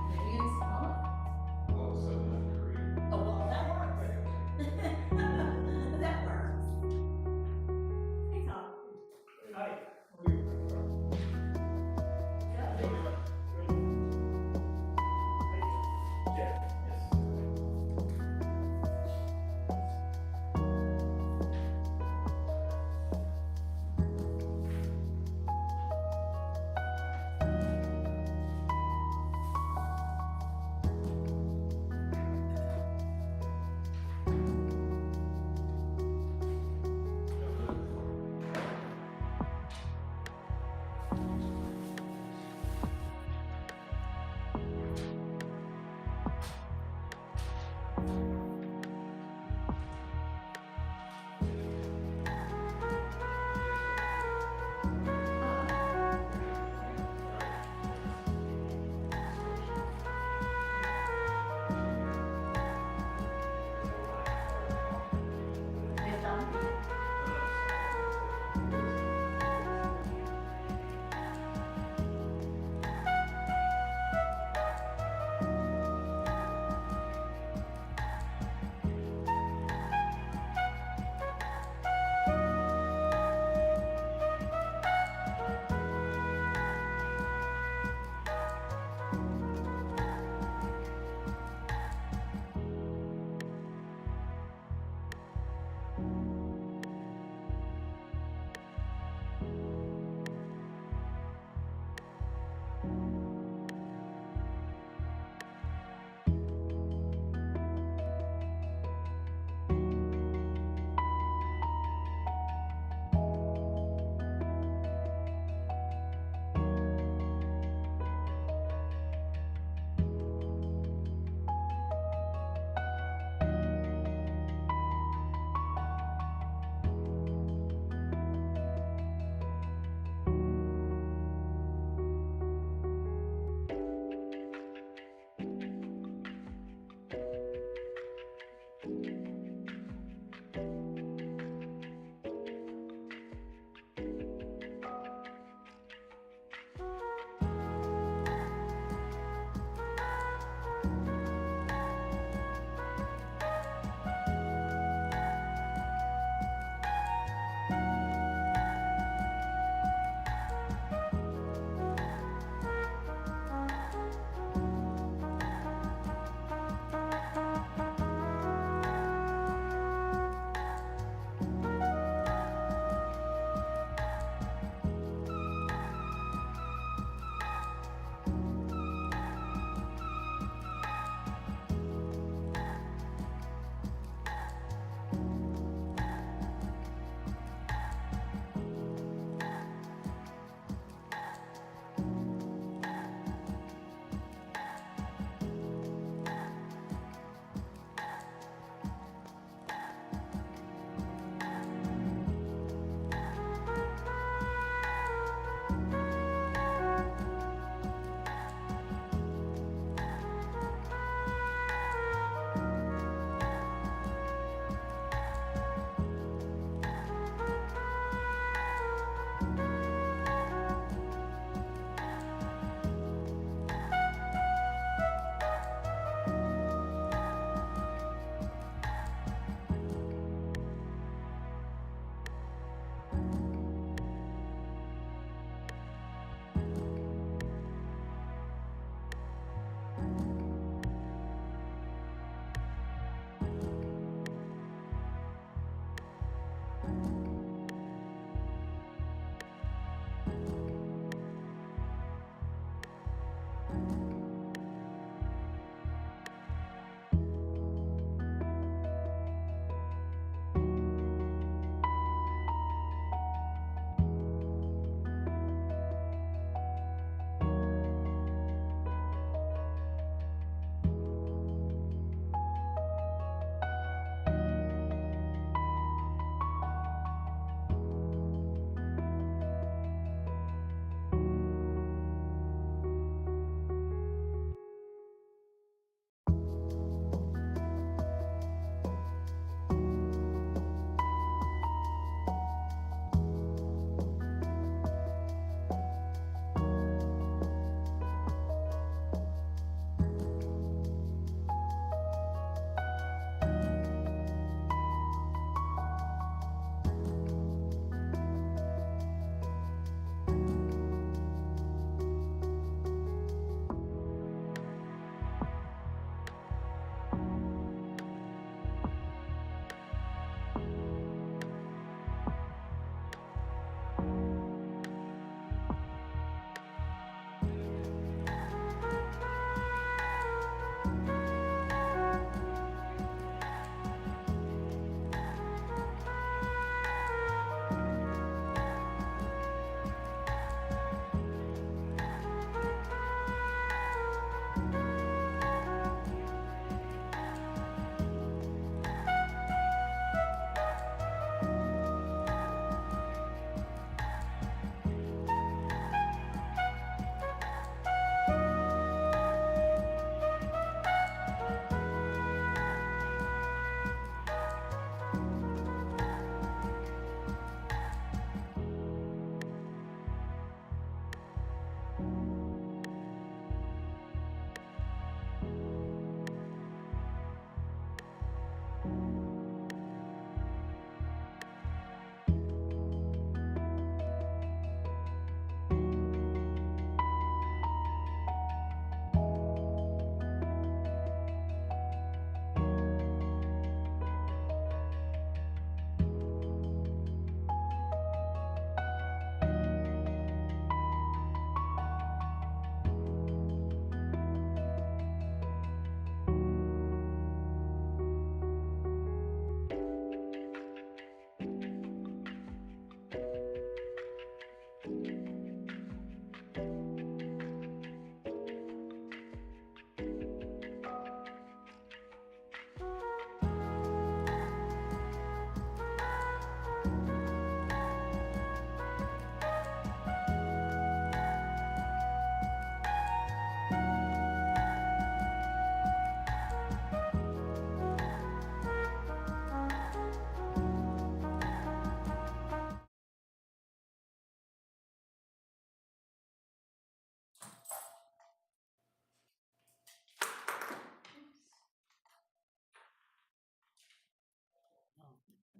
Maybe it's smaller. Oh, well, that works.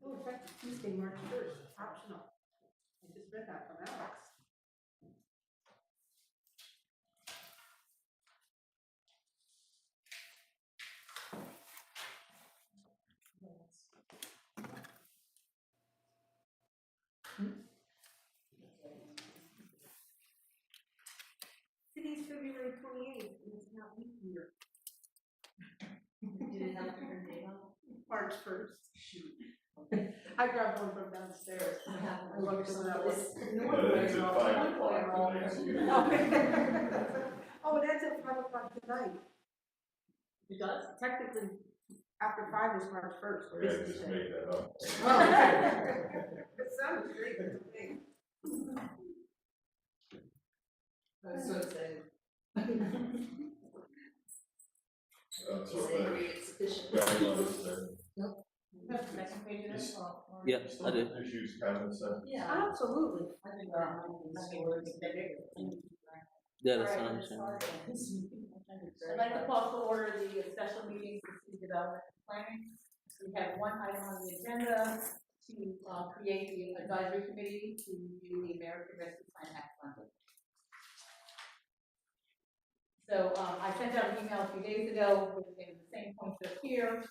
Oh, effective Tuesday, March 1st, optional. I just read that from Alex. Today's February 28th, and it's not leap year. You didn't have a different day on? March 1st. Shoot. I grabbed one from downstairs. I looked for that one. It's at 5 o'clock today, so you Oh, that's at 5 o'clock tonight. It does? Technically, after 5 is March 1st. Or Yeah, is just it? made that up. Oh, it sounds great to me. I was so excited. So Is it sufficient? Second page of this? Yeah, I do. Just use common sense. Yeah. Absolutely. I think Yeah, that's what I'm saying. I'd like to call to order the special meeting for city development and planning. We have one item on the agenda to create the advisory committee to review the American Rescue Plan Act funding. So I sent out an email a few days ago with the same points up here.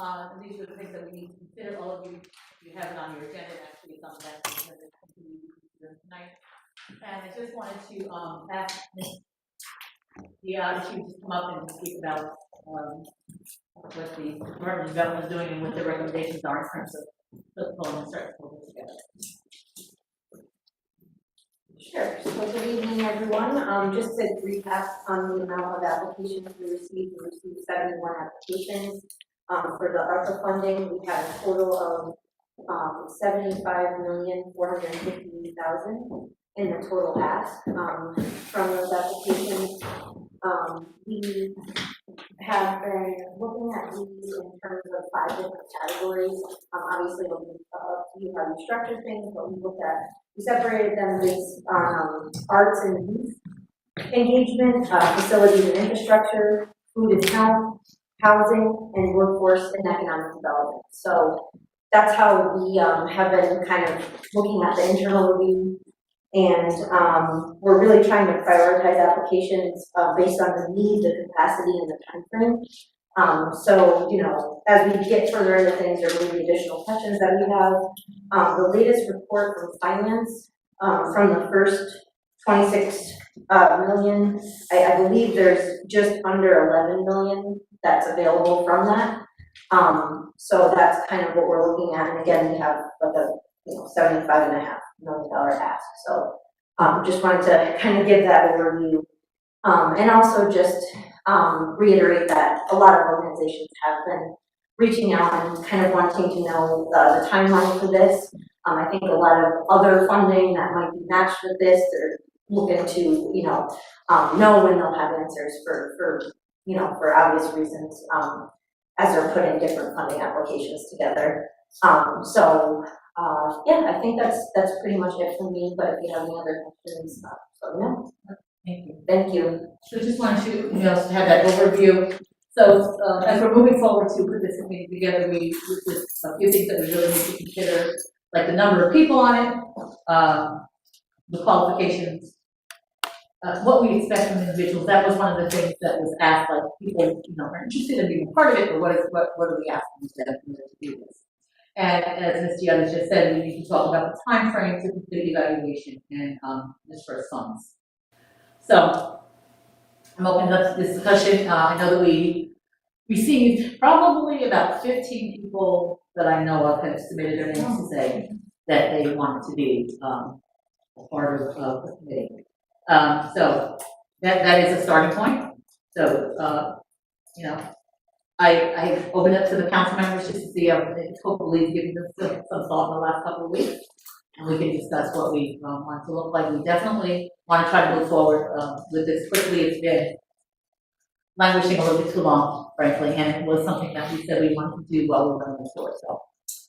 And these are the things that we need to consider. All of you, you have it on your agenda. Actually, it's on the back of the agenda tonight. And I just wanted to ask the issue to come up and speak about what the Department of Development is doing and what their recommendations are in terms of pulling and start pulling together. Sure. So good evening, everyone. Just to recap on the amount of applications we received 71 applications for the ARPA funding. We had a total of $75,450,000 in the total ask from those applications. We have been looking at these in terms of 5 different categories. Obviously, it'll be up to you how you structure things, but we separated them based on arts and youth engagement, facilities and infrastructure, food and health, housing, and workforce and economic development. So that's how we have been kind of looking at the internal review. And we're really trying to prioritize applications based on the need, the capacity, and the time frame. So, you know, as we get further into things, there will be additional questions that we have. The latest report from finance from the first 26 million, I believe there's just under 11 million that's available from that. So that's kind of what we're looking at. And again, we have like a $75.5 million ask. So just wanted to kind of give that overview. And also just reiterate that a lot of organizations have been reaching out and kind of wanting to know the timeline for this. I think a lot of other funding that might be matched with this, they're looking to, know when they'll have answers for obvious reasons, as they're putting different funding applications together. Yeah, I think that's pretty much it for me, but if you have any other questions, let me know. Thank you. Thank you. So just wanted to, have that overview. So as we're moving forward to put this meeting together, there's a few things that we really need to consider, like the number of people on it, the qualifications, what we expect from individuals. That was one of the things that was asked, like people, are interested in being part of it, but what are we asking them to do this? And as Ms. Giannis just said, we need to talk about the time frame to complete the evaluation and disperse funds. So I'm opening up this discussion. I know that we received probably about 15 people that I know of have submitted their names to say that they wanted to be a part of the committee. So that is a starting point. So, I opened up to the council members just to see, hopefully giving them some thought in the last couple of weeks, and we can discuss what we want to look like. We definitely want to try to move forward with this quickly. It's been languishing a little bit too long, frankly, and it was something that we said we wanted to do while we were running for.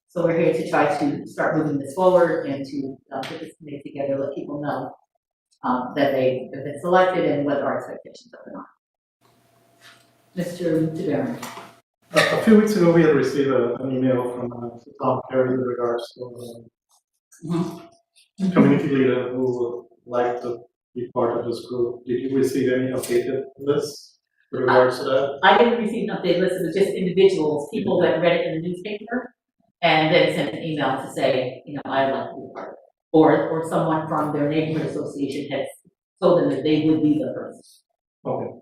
So we're here to try to start moving this forward and to put this committee together, let people know that they have been selected and what our expectations are or not. Mr. DeBaron. A few weeks ago, we had received an email from Tom Carey in regards to a community leader who would like to be part of this group. Did you receive any updated list with regards to that? I didn't receive an update list, it was just individuals, people that read it in the newspaper, and then sent an email to say, I'd like to be part of it. Or someone from their neighborhood association had told them that they would be the person. Okay.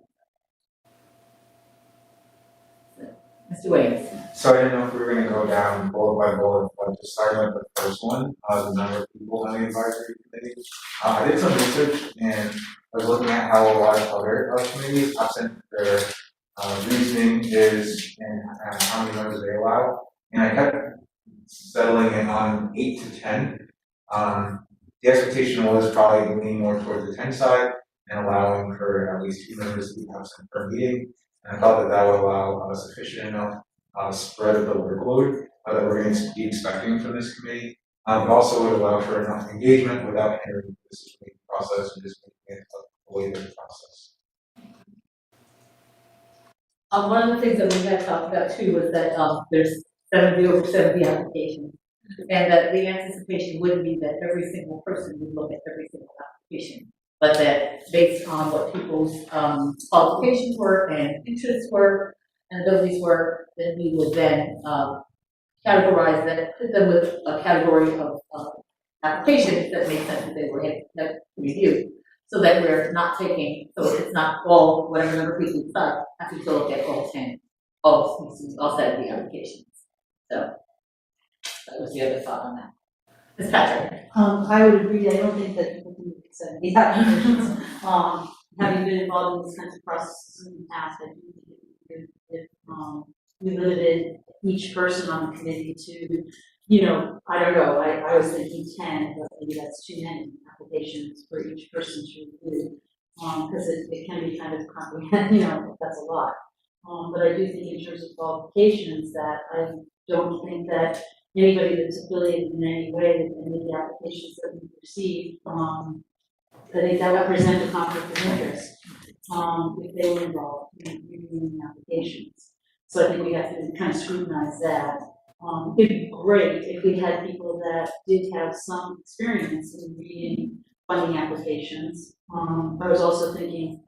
Mr. Williams. So I didn't know if we were gonna go down bullet by bullet, but just starting with the first one, the number of people on the advisory committee. I did some research and I was looking at how a lot of other committees, absent their reasoning is and how many members they allow. And I kept settling in on 8 to 10. The expectation was probably leaning more towards the 10 side and allowing for at least 2 members to be absent per meeting. And I thought that that would allow sufficient enough spread of the workload that we're going to be expecting from this committee. It also would allow for enough engagement without hindering the decision-making process and just making it a later process. One of the things that we had talked about too was that there's over 70 applications, and that the anticipation wouldn't be that every single person would look at every single application, but that based on what people's qualifications were and interests were and abilities were, then we would then categorize that, put them with a category of applications that make sense that they were reviewed, so that we're not taking, so it's not all whatever number of people decide, have to look at all 10, all 70 applications. So that was the other thought on that. Ms. Patrick. I would agree. I don't think that people can accept the applications. Having been involved in these kinds of processes in the past, I do think if we limited each person on the committee to, I don't know, I was thinking 10, but maybe that's too many applications for each person to review, because it can be kind of comprehensive, that's a lot. But I do think in terms of qualifications that I don't think that anybody that's affiliated in any way with any of the applications that we've received, I think that would present a conflict of interest if they were involved in reviewing the applications. So I think we have to kind of scrutinize that. It'd be great if we had people that did have some experience in reading funding applications. I was also thinking,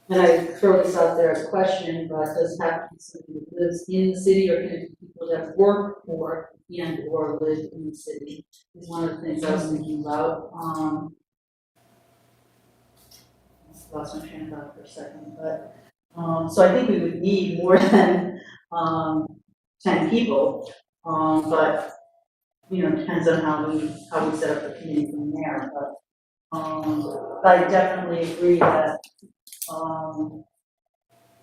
and I throw this out there as a question, but does it have to be somebody that lives in the city, or can it be people that work for and or live in the city? Is one of the things I was thinking about. I lost my train of thought for a second, but so I think we would need more than 10 people, but it depends on how we set up the committee from there. But I definitely agree that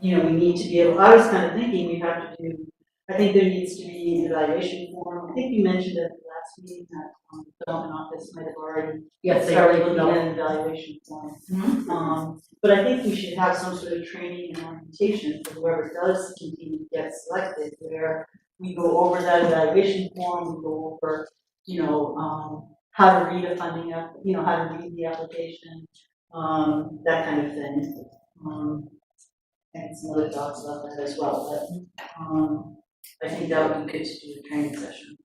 we need to be able. I was kind of thinking we have to do. I think there needs to be an evaluation form. I think you mentioned at the last meeting that the development office might have already started looking at an evaluation form. But I think we should have some sort of training and orientation for whoever does continue to get selected, where we go over that evaluation form, we go over, how to read a funding how to read the application, that kind of thing. And some other thoughts about that as well, but I think that would be good to do a training session.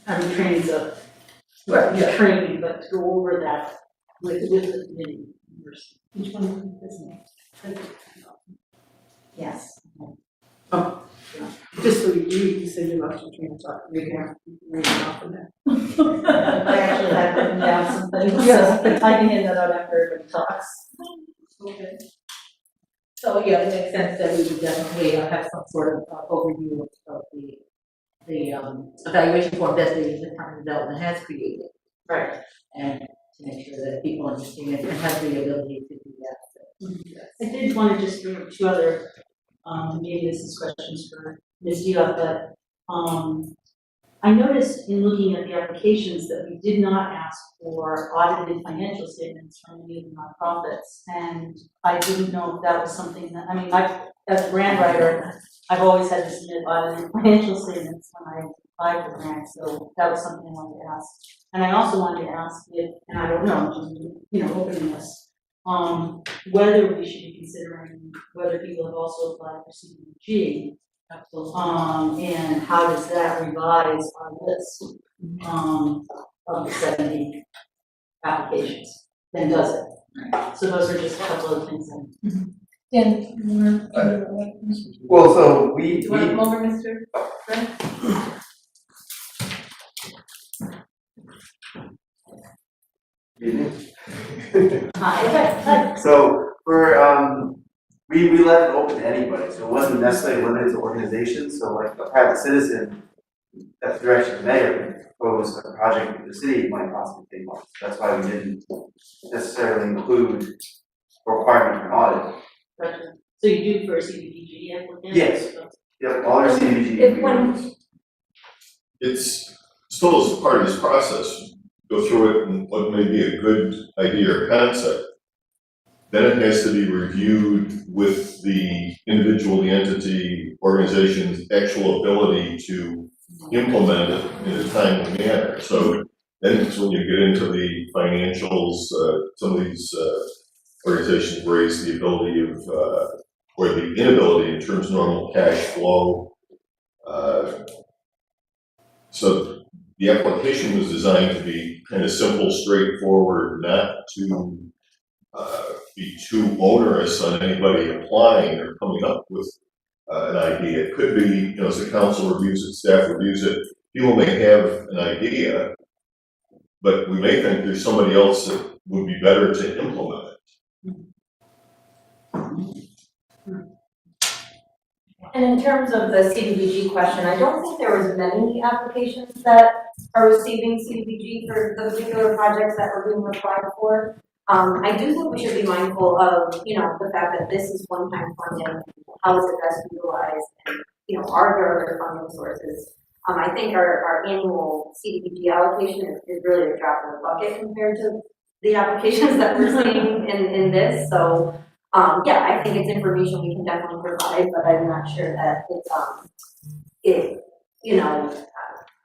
I mean, training's a training, but to go over that with the committee. Each one is name. Yes. Oh, yeah. Just so you said you lost your train of thought, maybe I'm reading off of that. I actually have written down some things, so I can hand that out after everybody talks. Okay. So yeah, it makes sense that we would definitely have some sort of overview of the evaluation form that the Department of Development has created. Right. And to make sure that people understand it and have the ability to do that. So, I did want to just bring up 2 other, maybe this is questions for Ms. Diop, but I noticed in looking at the applications that we did not ask for audited financial statements from any of the nonprofits, and I didn't know if that was something that, as a grant writer, I've always had to submit audited financial statements when I applied for grants, so that was something I wanted to ask. And I also wanted to ask if, and I don't know, opening this, whether we should be considering whether people have also applied for CDBG Absolutely. And how does that revise our list, of the 70 applications? Then does it? So those are just a couple of things. Dan, Well, so we, you want to come over, Mr. Frank? Hi. So for, we left it open to anybody, so it wasn't necessarily limited to organizations, so like a private citizen, that's the direction the mayor proposed a project that the city might possibly take on. That's why we didn't necessarily include a requirement for an audit. Gotcha. So you do for a CDBG applicant? Yes. Yep, all our CDBG. If when- It's still as part of this process, go through it and what may be a good idea or concept. Then it has to be reviewed with the individual, the entity, organization's actual ability to implement it in a timely manner. So then it's when you get into the financials, some of these organizations raise the ability of, or the inability in terms of normal cash flow. So the application was designed to be kind of simple, straightforward, not to be too onerous on anybody applying or coming up with an idea. It could be, as the council reviews it, staff reviews it, people may have an idea, but we may think there's somebody else that would be better to implement it. And in terms of the CDBG question, I don't think there was many applications that are receiving CDBG for the particular projects that were being applied for. I do think we should be mindful of, the fact that this is one-time funding, how is it best utilized, and, are there other funding sources? I think our annual CDBG allocation is really a drop in the bucket compared to the applications that we're seeing in this, so. I think it's information we can definitely provide, but I'm not sure that it's,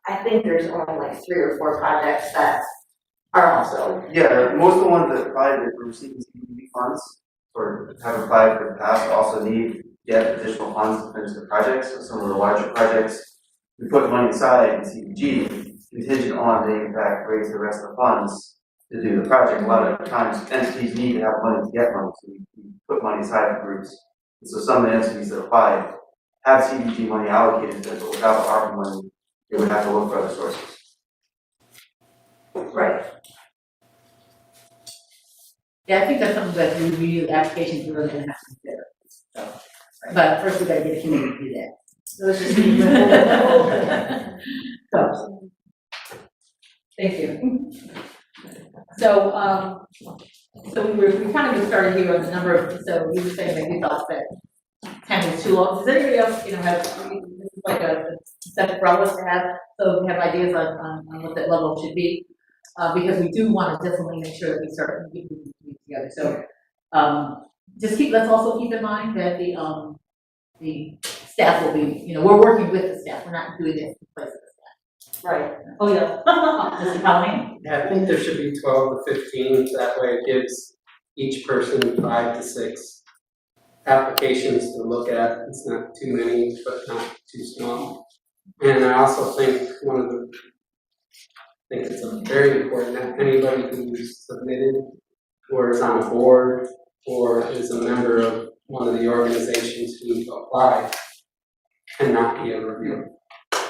I think there's only like 3 or 4 projects that are also. Yeah, most of the ones that applied that were receiving CDBG funds or have applied for the past also need to get additional funds to finish the projects. So some of the larger projects, we put money aside in CDBG contingent on they in fact raise the rest of the funds to do the project. A lot of times entities need to have money to get money, so we put money aside for groups. And so some of the entities that apply have CDBG money allocated to it, but without the ARPA money, they would have to look for other sources. Right. Yeah, I think that's something that we review applications we're really gonna have to consider. So, but first we gotta get a committee to do that. So let's just leave it. So, thank you. So, we kind of started here on the number of, so you were saying that you thought that 10 was too long. Does anybody else, have, this is like a separate problem to have, so we have ideas on what that level should be? Because we do want to definitely make sure that we start keeping these together. So, let's also keep in mind that the staff will be, we're working with the staff. We're not doing this in place of the staff. Right. Oh, yeah. Mr. Colleen? Yeah, I think there should be 12 to 15, that way it gives each person 5 to 6 applications to look at. It's not too many, but not too small. And I also think I think it's very important that anybody who's submitted or is on a board or is a member of one of the organizations who applied cannot be a reviewer.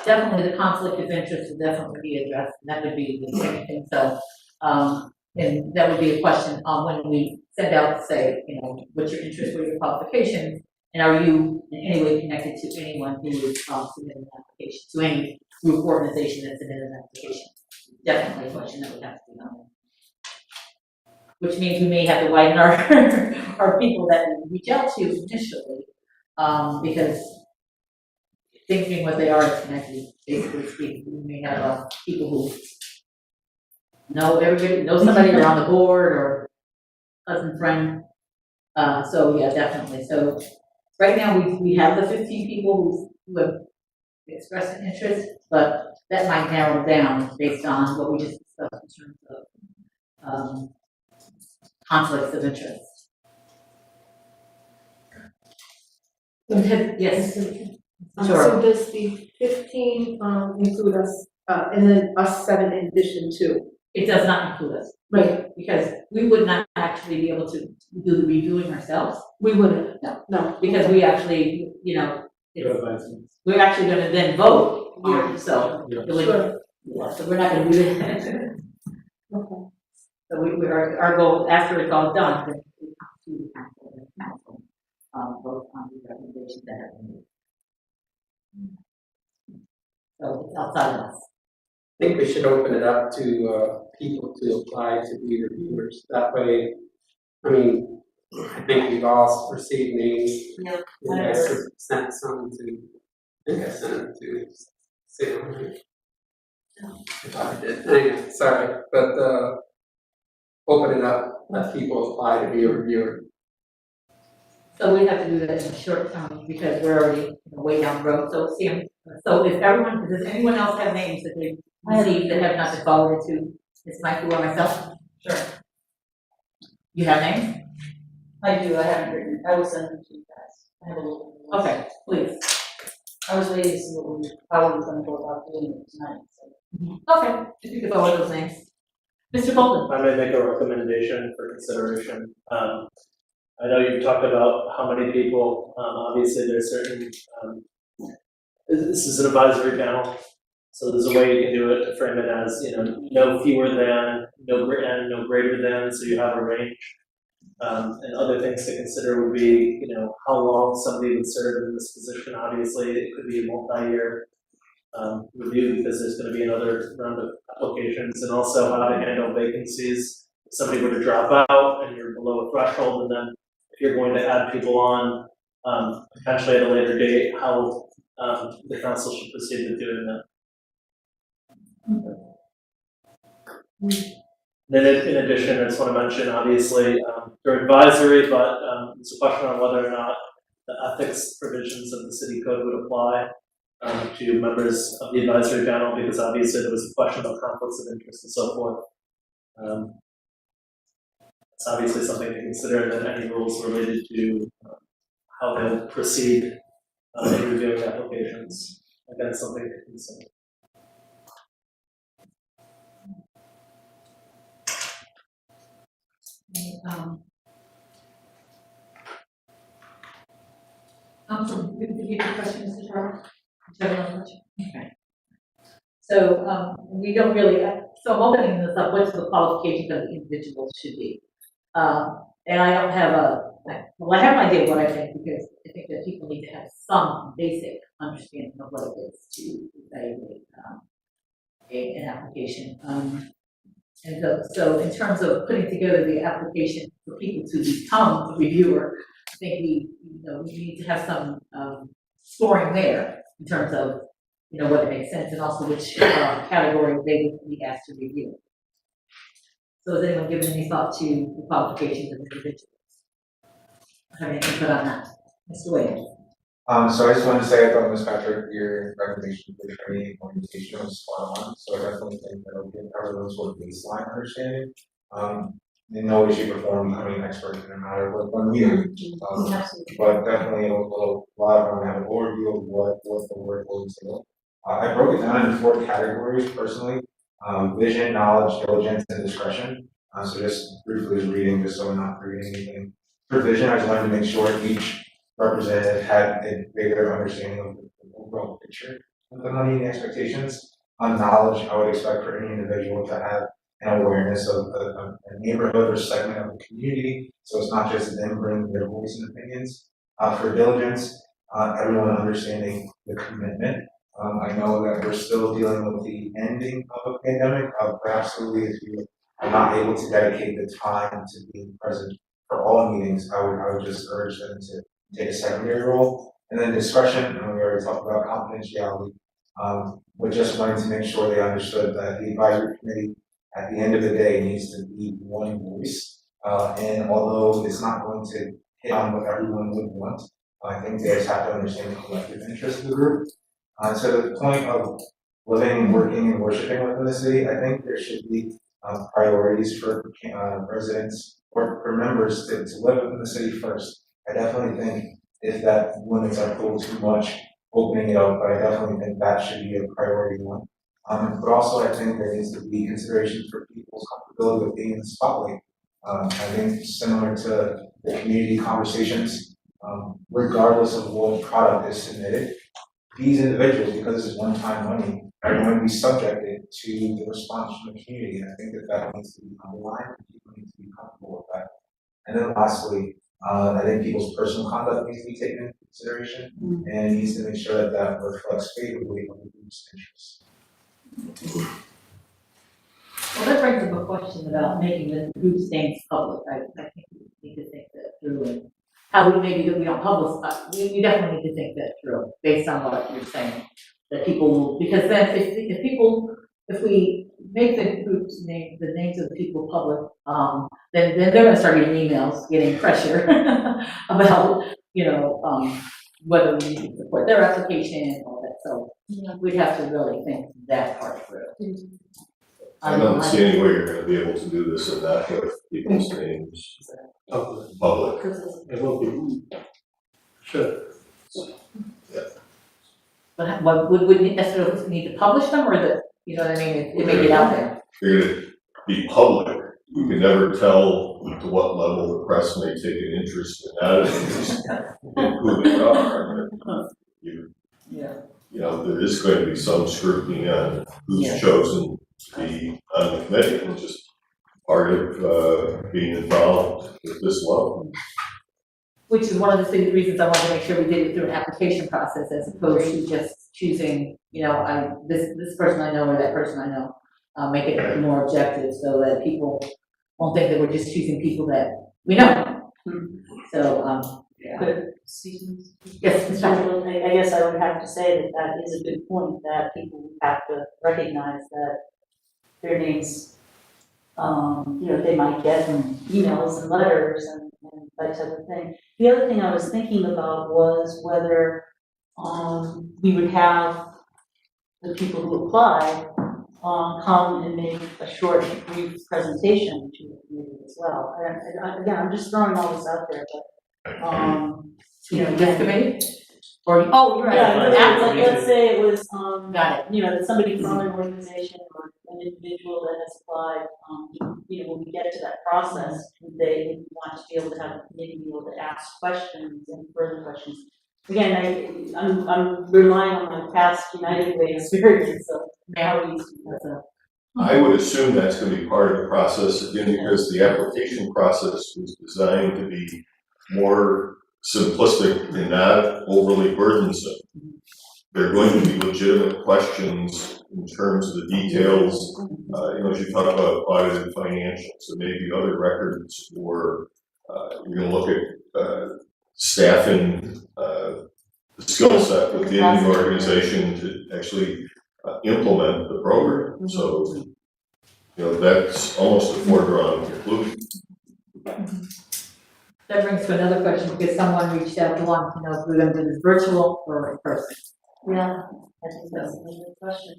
Definitely, the conflict of interest will definitely be addressed, and that would be the same thing. So, and that would be a question when we send out, say, what's your interest, what are your qualifications, and are you in any way connected to anyone who is submitting an application, to any group organization that submitted an application? Definitely a question that would have to be on there. Which means we may have to widen our people that we reach out to initially, because things being what they are in Schenectady, basically speaking, we may have people who know everybody, know somebody or on the board or cousin, friend. So yeah, definitely. So right now we have the 15 people who have expressed an interest, but that might narrow down based on what we just discussed in terms of conflicts of interest. Yes. Sure. So does the 15, include us, and then us 7 in addition to? It does not include us, Right, because we would not actually be able to do the reviewing ourselves, we wouldn't, No. no. because we actually, you know, Yeah, it's, that's it. we're actually gonna then vote on it, so. Yeah. it would- Sure. Yeah, so we're not gonna do that. Okay. So our goal, after it's all done, then we come to the council, and the council, vote on the recommendations that have been made. So it's outside of us. I think we should open it up to, people to apply to be reviewers. That way, I mean, I think we've all received names. Yeah. You guys sent some to, I think I sent them to Sam, right? I thought I did. Anyway, sorry, but, open it up, let people apply to be a reviewer. So we have to do that in the short term, because we're already, you know, way down the road, so Sam, so if everyone, does anyone else have names that they received that have not been forwarded to Ms. Michael or myself? Sure. You have names? I do, I haven't written, I will send them to you guys. I have a little. Okay, please. I was waiting to see how we were gonna go about doing it tonight, so. Okay, if you could forward those names. Mr. Bolton? I may make a recommendation for consideration. I know you've talked about how many people, obviously there's certain, this is an advisory panel, so there's a way you can do it to frame it as, you know, no fewer than, no greater than, so you have a range. And other things to consider would be, you know, how long somebody would serve in this position. Obviously, it could be a multi-year review, because there's gonna be another round of applications, and also how to handle vacancies. If somebody were to drop out and you're below a threshold, and then if you're going to add people on, potentially at a later date, how the council should proceed with doing that. Then in addition, I just want to mention, obviously, they're advisory, but there's a question on whether or not the ethics provisions of the city code would apply to members of the advisory panel, because obviously there was a question about conflicts of interest and so forth. It's obviously something to consider, and then any rules related to how they'll proceed in reviewing applications. Again, something to consider. Did you have a question, Mr. Charles? Do you have another question? Okay. So, we don't really, so I'm opening this up, what's the qualifications of the individual should be? And I don't have well, I have an idea what I think, because I think that people need to have some basic understanding of what it is to evaluate, an application. And so in terms of putting together the application for people to become a reviewer, I think we need to have some, scoring there in terms of, you know, whether it makes sense, and also which, category they would be asked to review. So has anyone given any thought to the qualifications of individuals? Have any input on that? Mr. Williams? So I just wanted to say, I thought, Ms. Patrick, your recommendation for the training organization was spot on, so I definitely think that it'll give everyone sort of baseline understanding. In no way, shape, or form, I mean, expert in a matter of one meeting, but definitely a lot of them have an overview of what the work will entail. I broke it down into 4 categories personally: vision, knowledge, diligence, and discretion. So just briefly reading, just so I'm not forgetting anything. For vision, I just wanted to make sure each representative had a bigger understanding of the overall picture of the money and expectations. On knowledge, I would expect for any individual to have an awareness of a neighborhood or segment of the community, so it's not just them bringing their voice and opinions. For diligence, everyone understanding the commitment. I know that we're still dealing with the ending of a pandemic, but absolutely, if you are not able to dedicate the time to being present for all meetings, I would just urge them to take a secondary role. And then discretion, and we already talked about confidentiality, but just wanting to make sure they understood that the advisory committee at the end of the day needs to be one voice. And although it's not going to hit on what everyone would want, I think they just have to understand the collective interest of the group. So the point of living, working, and worshiping within the city, I think there should be priorities for residents or for members to live within the city first. I definitely think if that limits our pool too much, opening it up, but I definitely think that should be a priority one. But also I think there needs to be consideration for people's comfortability with being in the spotlight. I think similar to the community conversations, regardless of what product is submitted, these individuals, because this is one-time money, are going to be subjected to the response from the community. And I think that needs to be underlined, and people need to be comfortable with that. And then lastly, I think people's personal conduct needs to be taken into consideration, and needs to make sure that reflects favorably on the group's interests. Well, that brings up a question about making the group's names public. I think we need to think that through, and how we maybe that we don't publish, we definitely need to think that through, based on what you're saying. That people, because then if we make the group's name, the names of the people public, then they're gonna start getting emails, getting pressure about, whether we need to support their application and all that, so we'd have to really think that part through. I don't see any way you're gonna be able to do this and not have people's names public. It will be. Sure. But what would we necessarily need to publish them, or the, you know what I mean, it may get out there? You're gonna be public. You can never tell to what level the press may take an interest in that interest in who they are. There is going to be some scrutiny on who's chosen to be on the committee, which is part of being involved with this level. Which is one of the reasons I wanted to make sure we did it through an application process as opposed to just choosing, this person I know or that person I know. Make it more objective so that people won't think that we're just choosing people that we know. So, yes, Ms. Patrick. I guess I would have to say that that is a good point, that people have to recognize that their names, they might get emails and letters and that type of thing. The other thing I was thinking about was whether we would have the people who apply come and make a short, brief presentation to the committee as well. And again, I'm just throwing all this out there, but This committee? Or, oh, you're right. yeah, like, let's say it was Got it. that somebody from an organization or an individual that has applied, when we get to that process, they want to be able to have a committee be able to ask questions and further questions. Again, I'm relying on my past United Way experience, so how we use that. I would assume that's going to be part of the process, again, because the application process was designed to be more simplistic and not overly burdensome. There are going to be legitimate questions in terms of the details, as you talk about audited financials, and maybe other records, or you're going to look at staffing, the skill set within the organization to actually implement the program. So, that's almost a foregone conclusion. That brings to another question, because someone reached out to want to know if we're going to do this virtual or in person. Yeah, I think that's a good question.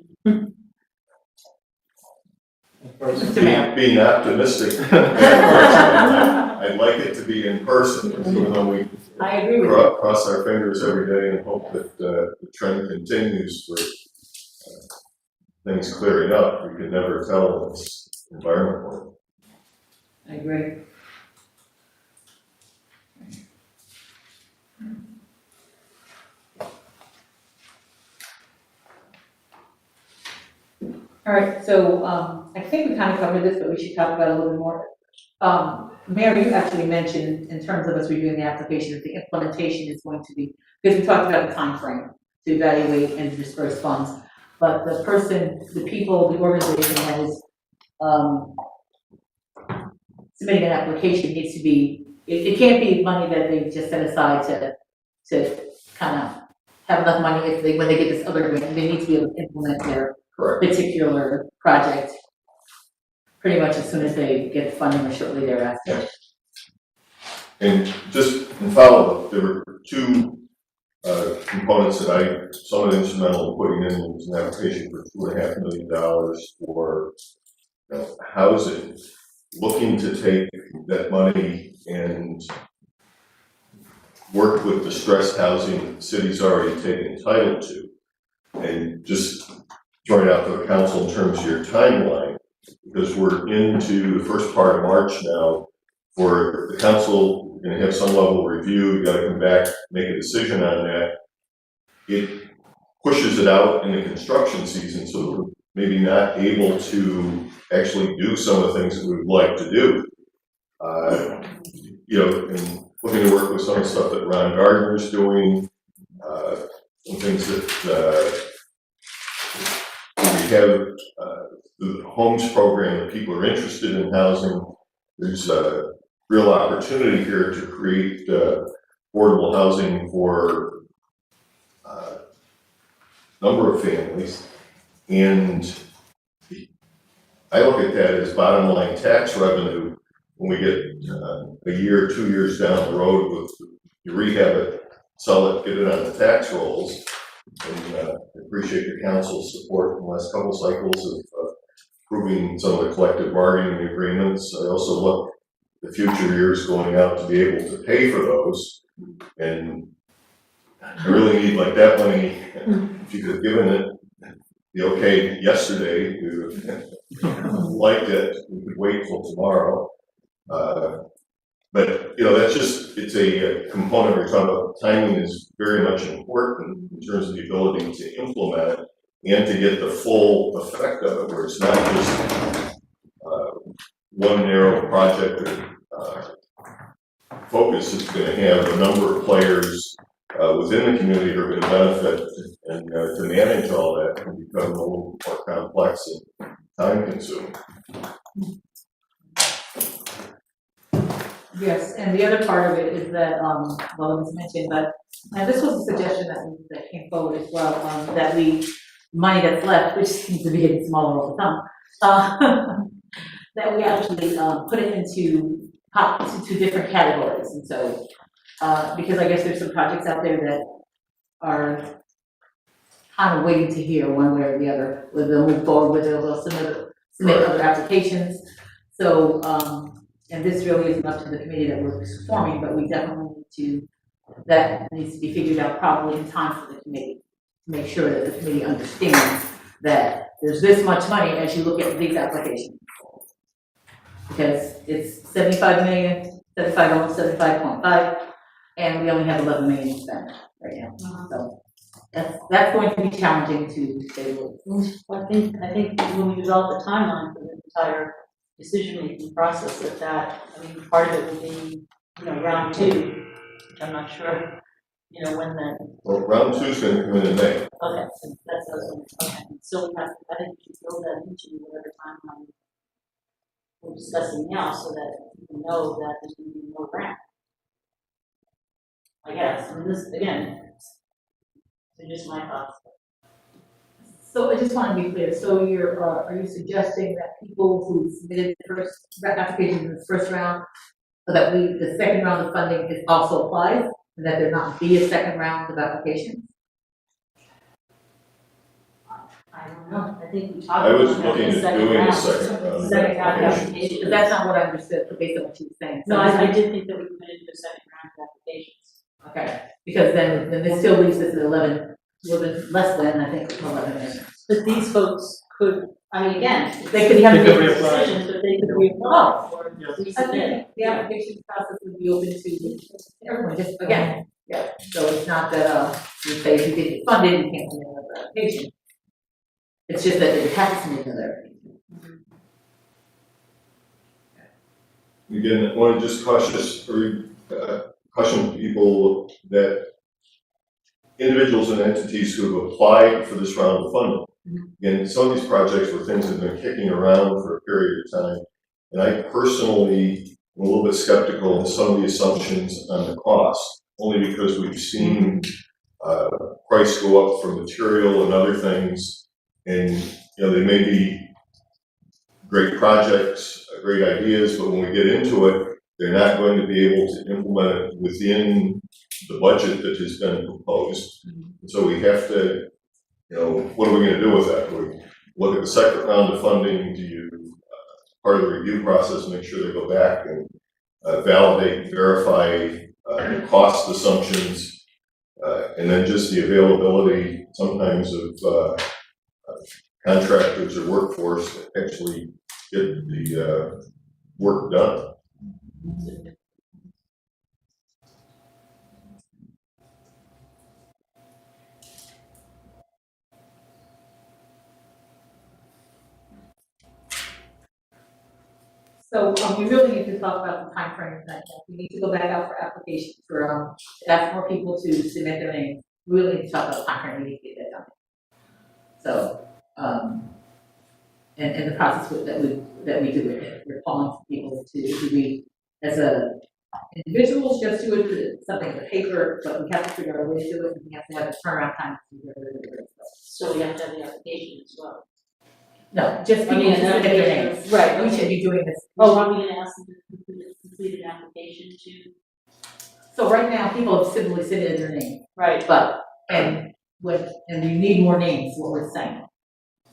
Being optimistic, I'd like it to be in person, even though we I agree with cross our fingers every day and hope that the trend continues for things clearing up. You can never tell in this environment. I agree. All right, so I think we kind of covered this, but we should talk about it a little bit more. Mary, you actually mentioned in terms of us reviewing the application that the implementation is going to be, because we talked about the time frame to evaluate and disperse funds, but the organization that is submitting an application needs to be, it can't be money that they just set aside to kind of have enough money when they get this other grant. They need to be able to implement their particular project pretty much as soon as they get funding or shortly thereafter. And just in follow-up, there were two components that I somewhat instrumental in putting in. Was an application for $2.5 million for housing, looking to take that money and work with distressed housing that the city's already taken title to. And just throwing out to the council in terms of your timeline, because we're into the first part of March now, for the council, we're gonna have some level of review, you gotta come back, make a decision on that. It pushes it out in the construction season, so we're maybe not able to actually do some of the things that we would like to do. You know, and looking to work with some of the stuff that Ron Gardner's doing, some things that, we have, the homes program that people are interested in housing. There's a real opportunity here to create, affordable housing for a number of families. And I look at that as bottom line tax revenue when we get a year, 2 years down the road with, you rehab it, sell it, get it on the tax rolls. And appreciate the council's support in the last couple cycles of approving some of the collective bargaining agreements. I also look the future years going out to be able to pay for those. And I really need like that money, if you could have given it the okay yesterday, we would liked it, we could wait till tomorrow. But, you know, that's just, it's a component we're talking about. Timing is very much important in terms of the ability to implement it and to get the full effect of it, where it's not just one narrow project or focus. It's going to have a number of players within the community who are going to benefit, and to manage all that can become a little more complex and time consuming. Yes, and the other part of it is that, well, it was mentioned, but, and this was a suggestion that came forward as well, that money that's left, which seems to be getting smaller all the time, that we actually put it into two different categories. And so, because I guess there's some projects out there that are kind of waiting to hear one way or the other, whether they'll move forward, whether they'll submit other applications. So, and this really isn't up to the committee that we're forming, but we definitely need to, that needs to be figured out properly in time for the committee, to make sure that the committee understands that there's this much money as you look at these applications. Because it's 75 million, 75, almost 75.5, and we only have 11 million to spend right now. So that's going to be challenging to stay with. I think when we develop the timeline for the entire decision-making process, that, I mean, part of it will be, you know, round two, which I'm not sure, you know, when that. Well, round 2 is going to come in May. Okay, so that's, okay, so we have, I think we should build that into whatever timeline we're discussing now, so that people know that there's going to be more grant. I guess, I mean, this, again, so just my thoughts. So I just want to be clear, so are you suggesting that people who submitted the first application in the first round, so that the second round of funding is also applies, and that there not be a second round of applications? I don't know, I think we talked I was about looking the at doing a second second round of application. applications. But that's not what I understood based on what you were saying. So No, I did think that we committed to a second round of applications. Okay, because then this still leaves us at 11, a little bit less than, I think, 11 million. But these folks could, I mean, again, They could have They made could a reapply. decision. decisions, but they could reapply or Yeah. I resubmit. think the application process would be open to everyone, just again, yeah, so it's not that, you say if you didn't get funded, you can't submit another application. It's just that they have to submit another application. Again, I want to just caution people that individuals and entities who have applied for this round of funding. Again, some of these projects were things that have been kicking around for a period of time. And I personally am a little bit skeptical of some of the assumptions on the cost, only because we've seen price go up for material and other things. And, you know, they may be great projects, great ideas, but when we get into it, they're not going to be able to implement it within the budget that has been proposed. And so we have to, you know, what are we going to do with that? Do we look at the second round of funding? Do you, part of the review process, make sure they go back and validate and verify the cost assumptions, and then just the availability sometimes of contractors or workforce to actually get the work done. So, we really need to talk about the timeframe, and we need to go back out for applications for, to ask more people to submit their names. We really need to talk about timeframe, we need to get that done. So, and the process that we do it, we're calling for people to we, as a individuals, just do it, something on paper, but we have to figure out a way to do it, and we have to have a turnaround time to do it. So we have to have the application as well. No, just I mean, people to submit their an names. right, We should be doing this. Oh, are we gonna ask them to complete an application to? So right now, people have simply submitted their name, Right. but, and you need more names, what we're saying.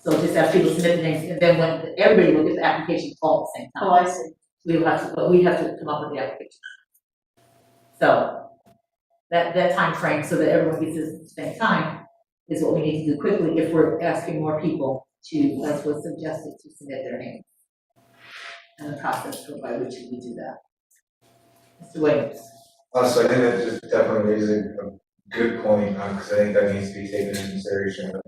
So just have people submit the names, and then when everybody will get the application all at the same time. Oh, I see. We will have to, but we have to come up with the application. So that time frame, so that everyone gets it at the same time, is what we need to do quickly if we're asking more people to, as was suggested, to submit their name. And the process by which we do that. Mr. Williams. So I think that just definitely raises a good point, because I think that needs to be taken into consideration of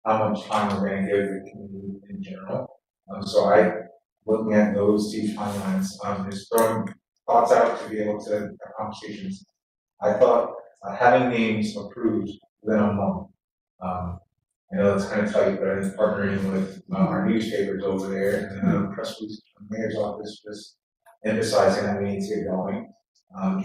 how much time we're going to give the community in general. So looking at those two timelines, just throwing thoughts out to be able to have conversations. I thought having names approved within a month. I know it's kind of tight, but I think partnering with our newspapers over there and then press release from the mayor's office, just emphasizing that we need to get going.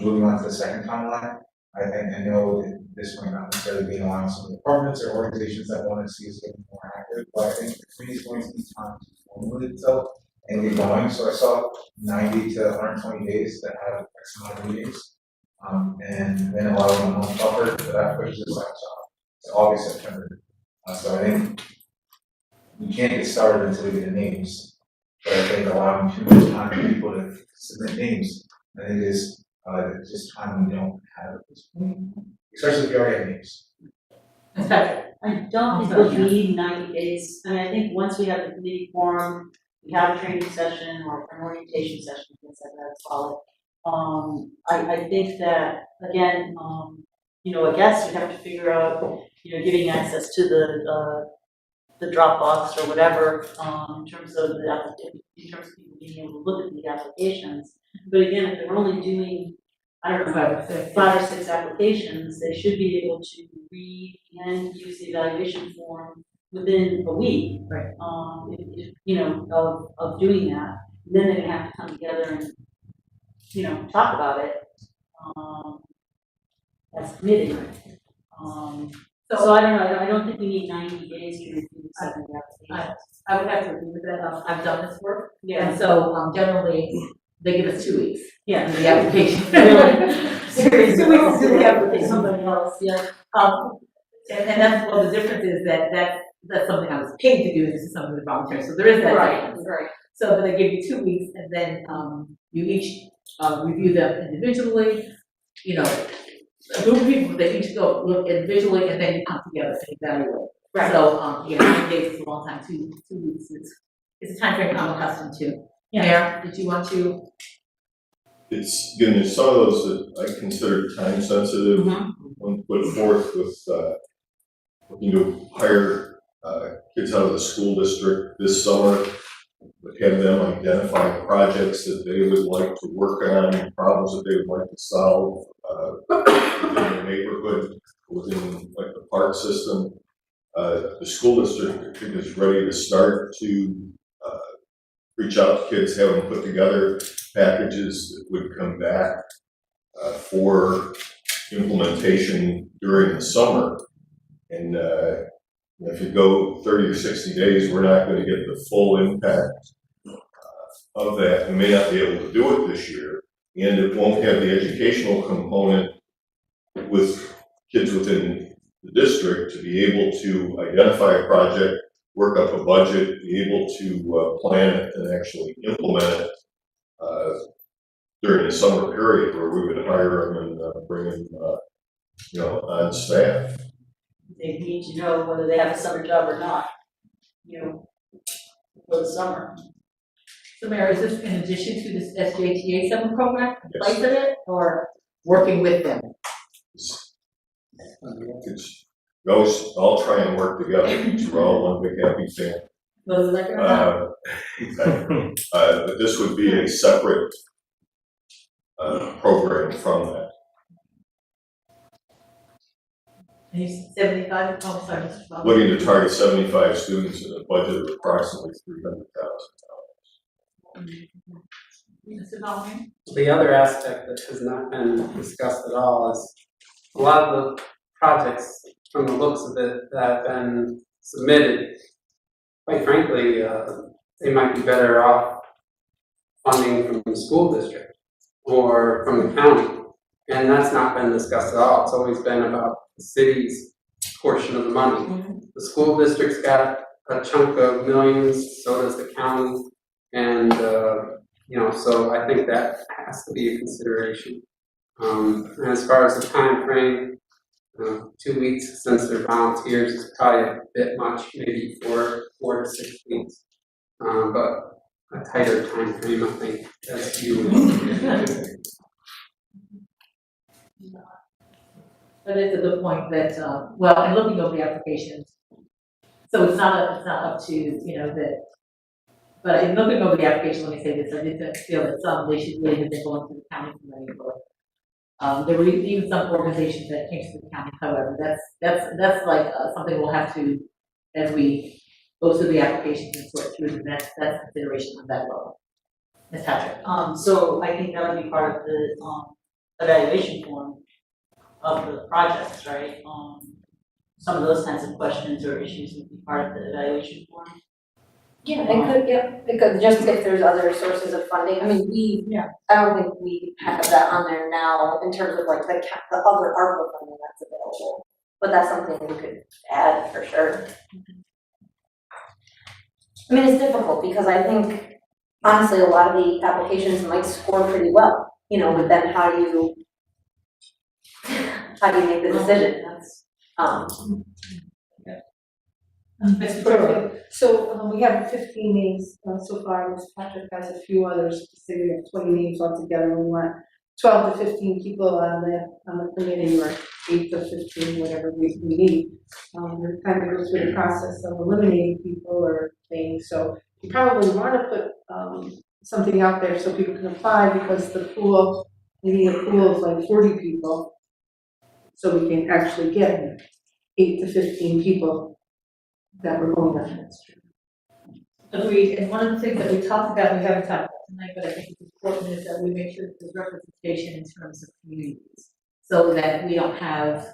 Moving on to the second timeline, I know that this might not necessarily be allowing some departments or organizations that want to see us getting more active, but I think the community is going to need time to formulate itself and get going. So I saw 90 to 120 days to have X amount of meetings, and then allowing a month buffer for that pushes us out to August, September. So I think we can't get started until we get the names, but I think allowing too much time for people to submit names, I think is just time we don't have at this point, especially if we already have names. I don't think we need 90 days. I mean, I think once we have the committee forum, we have a training session or an orientation session, things like that, follow. I think that, again, I guess we have to figure out, giving access to the Dropbox or whatever, in terms of people being able to look at the applications. But again, if they're only doing, I don't know, 5 or 6 applications, they should be able to read and use the evaluation form within a week. Right. Of doing that. And then they're gonna have to come together and, talk about it, as a committee. So I don't know, I don't think we need 90 days to review the second application. I would have to agree with that. I've done this work. Yeah. And so, generally, they give us 2 weeks. Yeah. For the application. Really? Seriously. 2 weeks to do the application. Somebody else, yeah. And that's, well, the difference is that's something I was paid to do, this is something that's voluntary, so there is that difference. Right. So they give you 2 weeks, and then, you each, review them individually, a group of people, they each go look individually, and then you come together and evaluate. Right. So, 9 days is a long time, 2 weeks is a time frame I'm accustomed to. Mayor, did you want to? It's, again, there's some of those that I consider time sensitive. When put forth with looking to hire kids out of the school district this summer, but have them identify projects that they would like to work on, problems that they would like to solve within the neighborhood, within like the park system. The school district, I think, is ready to start to reach out to kids, have them put together packages that would come back for implementation during the summer. And if you go 30 or 60 days, we're not going to get the full impact of that. We may not be able to do it this year, and it won't have the educational component with kids within the district to be able to identify a project, work up a budget, be able to plan it and actually implement it during the summer period where we would hire them and bring them, you know, on staff. They need to know whether they have a summer job or not, you know, for the summer. So Mayor, is this in addition to this SJTA summer program, in Yes. place of it, or working with them? It's, we always all try and work together, we're all one big happy family. Whether like it or not? But this would be a separate program from that. And you said 75, oh, sorry, Mr. Bob. Looking to target 75 students in a budget of approximately $300,000. Mr. Bowman? The other aspect that has not been discussed at all is a lot of the projects, from the looks of it, that have been submitted, quite frankly, they might be better off funding from the school district or from the county. And that's not been discussed at all. It's always been about the city's portion of the money. The school district's got a chunk of millions, so does the county. And, you know, so I think that has to be a consideration. And as far as the time frame, 2 weeks since they're volunteers is probably a bit much, maybe 4 to 6 weeks. But a tighter time frame, I think, that's you. That is a good point that, well, and looking over the applications, so it's not up to, you know, that, but in looking over the application, let me say this, I did feel that some, they should really have been going to the county committee for. There were even some organizations that came to the county, however, that's like something we'll have to, as we go through the applications and sort through, that's consideration on that level. Ms. Patrick? So I think that would be part of the, evaluation form of the projects, right? Some of those kinds of questions or issues would be part of the evaluation form. Yeah, it could, just if there's other sources of funding, I mean, I don't think we have that on there now in terms of like the other ARPA funding that's available, but that's something we could add for sure. I mean, it's difficult because I think honestly, a lot of the applications might score pretty well, you know, but then how do you make the decision? That's, Mr. Turner? So we have 15 names so far. Ms. Patrick has a few others, so we have 20 names altogether. We want 12 to 15 people on the committee, or 8 to 15, whatever we need. We're kind of go through the process of eliminating people or things. So you probably want to put something out there so people can apply, because the pool, we need a pool of like 40 people, so we can actually get 8 to 15 people that we're going after. Agreed, and one of the things that we talked about, we haven't talked about tonight, but I think it's important, is that we make sure that there's representation in terms of communities, so that we don't have,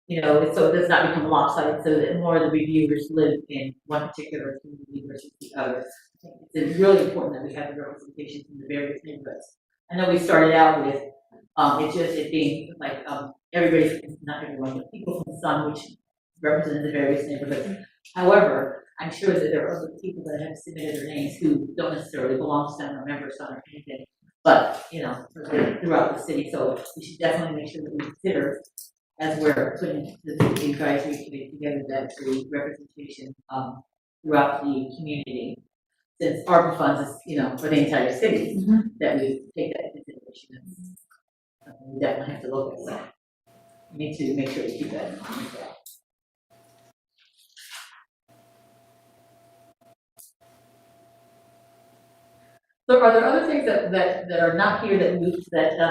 you know, so it does not become lopsided, so that more of the reviewers live in one particular community versus the other. I think it's really important that we have the representation from the various neighborhoods. I know we started out with, it being like, everybody's, not everyone, but people from the Sun, which represent the various neighborhoods. However, I'm sure that there are other people that have submitted their names who don't necessarily belong to Sun or member Sun or anything, but, you know, throughout the city. So we should definitely make sure that we consider, as we're putting the advisory committee together, that the representation throughout the community, since ARPA funds is, you know, for the entire city, that we take that into consideration. We definitely have to look at that. We need to make sure we keep that in mind. So are there other things that are not here that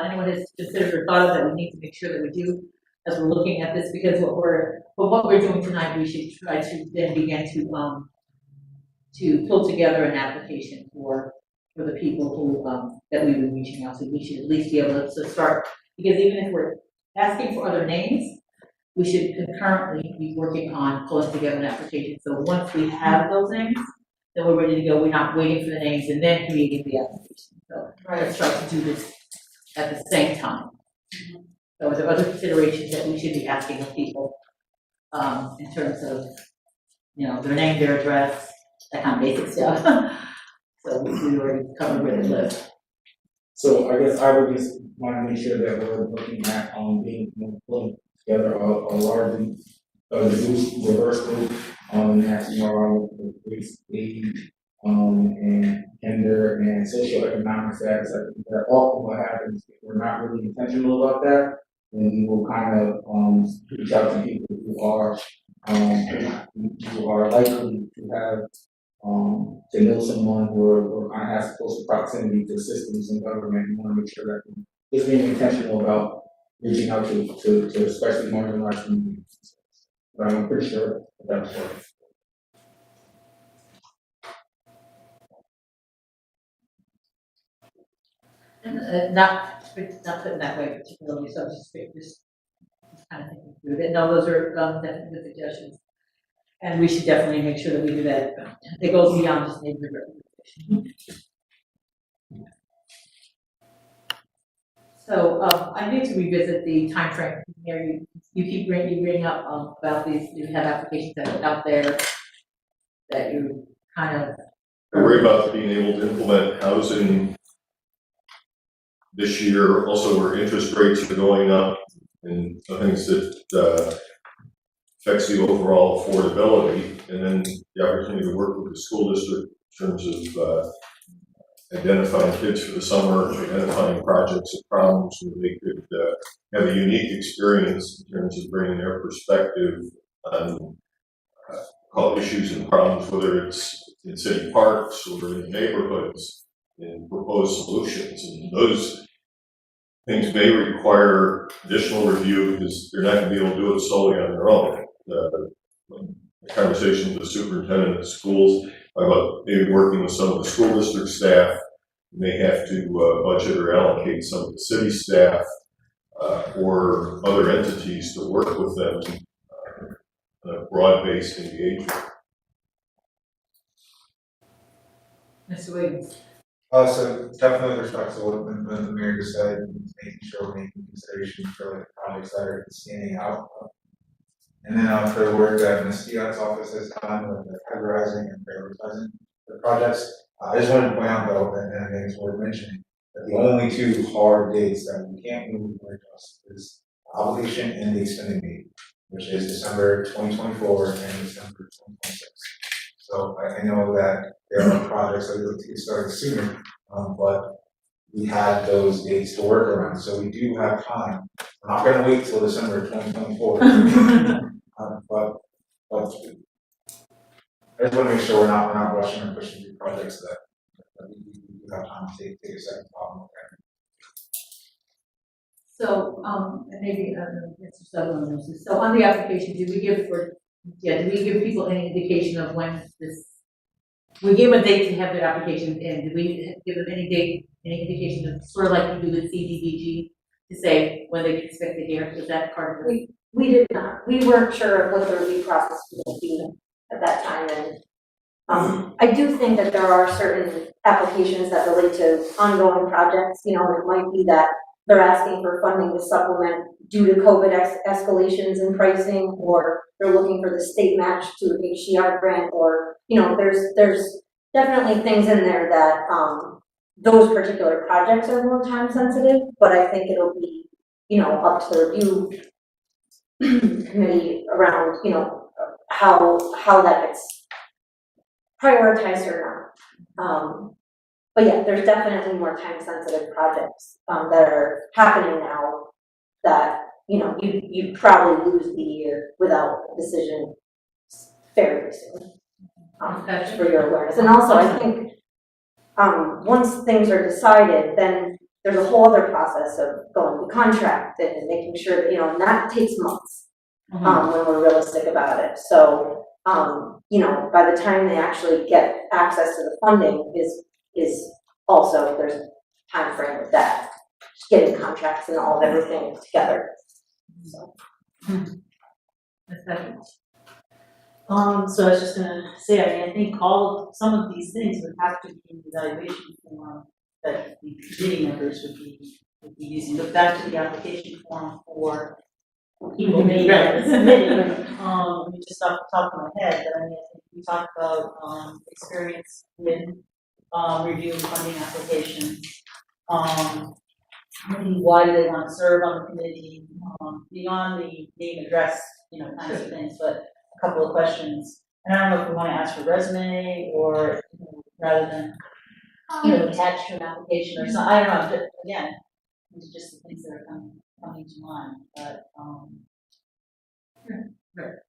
anyone has considered or thought of that we need to make sure that we do as we're looking at this? Because what we're doing tonight, we should try to then begin to pull together an application for the people who that we've been reaching out to. We should at least be able to start, because even if we're asking for other names, we should concurrently be working on pulling together an application. So once we have those names, then we're ready to go. We're not waiting for the names and then creating the application. So let's try to do this at the same time. So are there other considerations that we should be asking of people in terms of, you know, their name, their address, that kind of basic stuff? So we already covered where they live. So I guess I would just wanna make sure that we're looking at, being, pulling together a largely, diverse group, that's, around the race, age, and gender and socioeconomic status. I think that often what happens, if we're not really intentional about that, then we will kind of, reach out to people who are likely to have, to know someone or kind of has close proximity to systems in government. You want to make sure that we're just being intentional about reaching out to especially marginalized communities. But I'm pretty sure that's what. And not putting that way particularly, so just kind of thinking through that. No, those are definitely good suggestions. And we should definitely make sure that we do that. It goes beyond just neighborhood representation. So I need to revisit the timeframe. Here, you bring up about these, you have applications that are out there that you kind of. I worry about being able to implement housing this year, also where interest rates are going up and things that affects the overall affordability, and then the opportunity to work with the school district in terms of identifying kids for the summer, identifying projects and problems where they could have a unique experience in terms of bringing their perspective on call issues and problems, whether it's in city parks or in neighborhoods, and propose solutions. And those things may require additional review because they're not going to be able to do it solely on their own. The conversation with the superintendent of schools about maybe working with some of the school district staff, may have to budget or allocate some of the city staff or other entities to work with them on a broad-based engagement. Mr. Williams. So definitely with respect to what the mayor just said, making sure we're making consideration for like projects that are standing out. And then for the work that Ms. Diaz's office has done with the categorizing and prioritizing the projects, I just wanted to point out though, and I think it's worth mentioning, that the only two hard dates that we can't move or adjust is obligation and the extended date, which is December 2024 and December 2026. So I know that there are projects that we look to get started sooner, but we have those dates to work around, so we do have time. We're not gonna wait till December 2024. But I just wanna make sure we're not rushing or pushing through projects that we do have time to take a second problem. So, and maybe, Mr. Sutherland knows this. So on the application, do we give people any indication of when this, we gave a date to have their application in, do we give them any date, any indication of, sort of like we do with CDBG, to say when they can expect to hear, is that part of it? We did not, we weren't sure of what the review process would be at that time, and I do think that there are certain applications that relate to ongoing projects. You know, it might be that they're asking for funding to supplement due to COVID escalations in pricing, or they're looking for the state match to an HDR grant, or, you know, there's definitely things in there that those particular projects are more time sensitive, but I think it'll be, you know, up to the review committee around, you know, how that gets prioritized or not. But yeah, there's definitely more time sensitive projects that are happening now that, you know, you probably lose the year without a decision fairly soon. Just for your awareness. And also I think once things are decided, then there's a whole other process of going to contract and making sure that, you know, and that takes months when we're realistic about it. So, you know, by the time they actually get access to the funding is also, there's a time frame with that, just getting contracts and all of everything together. So. So I was just gonna say, I mean, I think some of these things would have to be in the evaluation form that the committee members would be using. Look back to the application form for people maybe at this committee. Let me just off the top of my head, but I mean, I think we talked about experience with reviewing funding applications. maybe why do they want to serve on the committee, beyond the name, address, kinds of things, but a couple of questions. And I don't know if we want to ask for resume or, rather than, attach to an application or something, I don't know, but again, these are just the things that are coming to mind, but,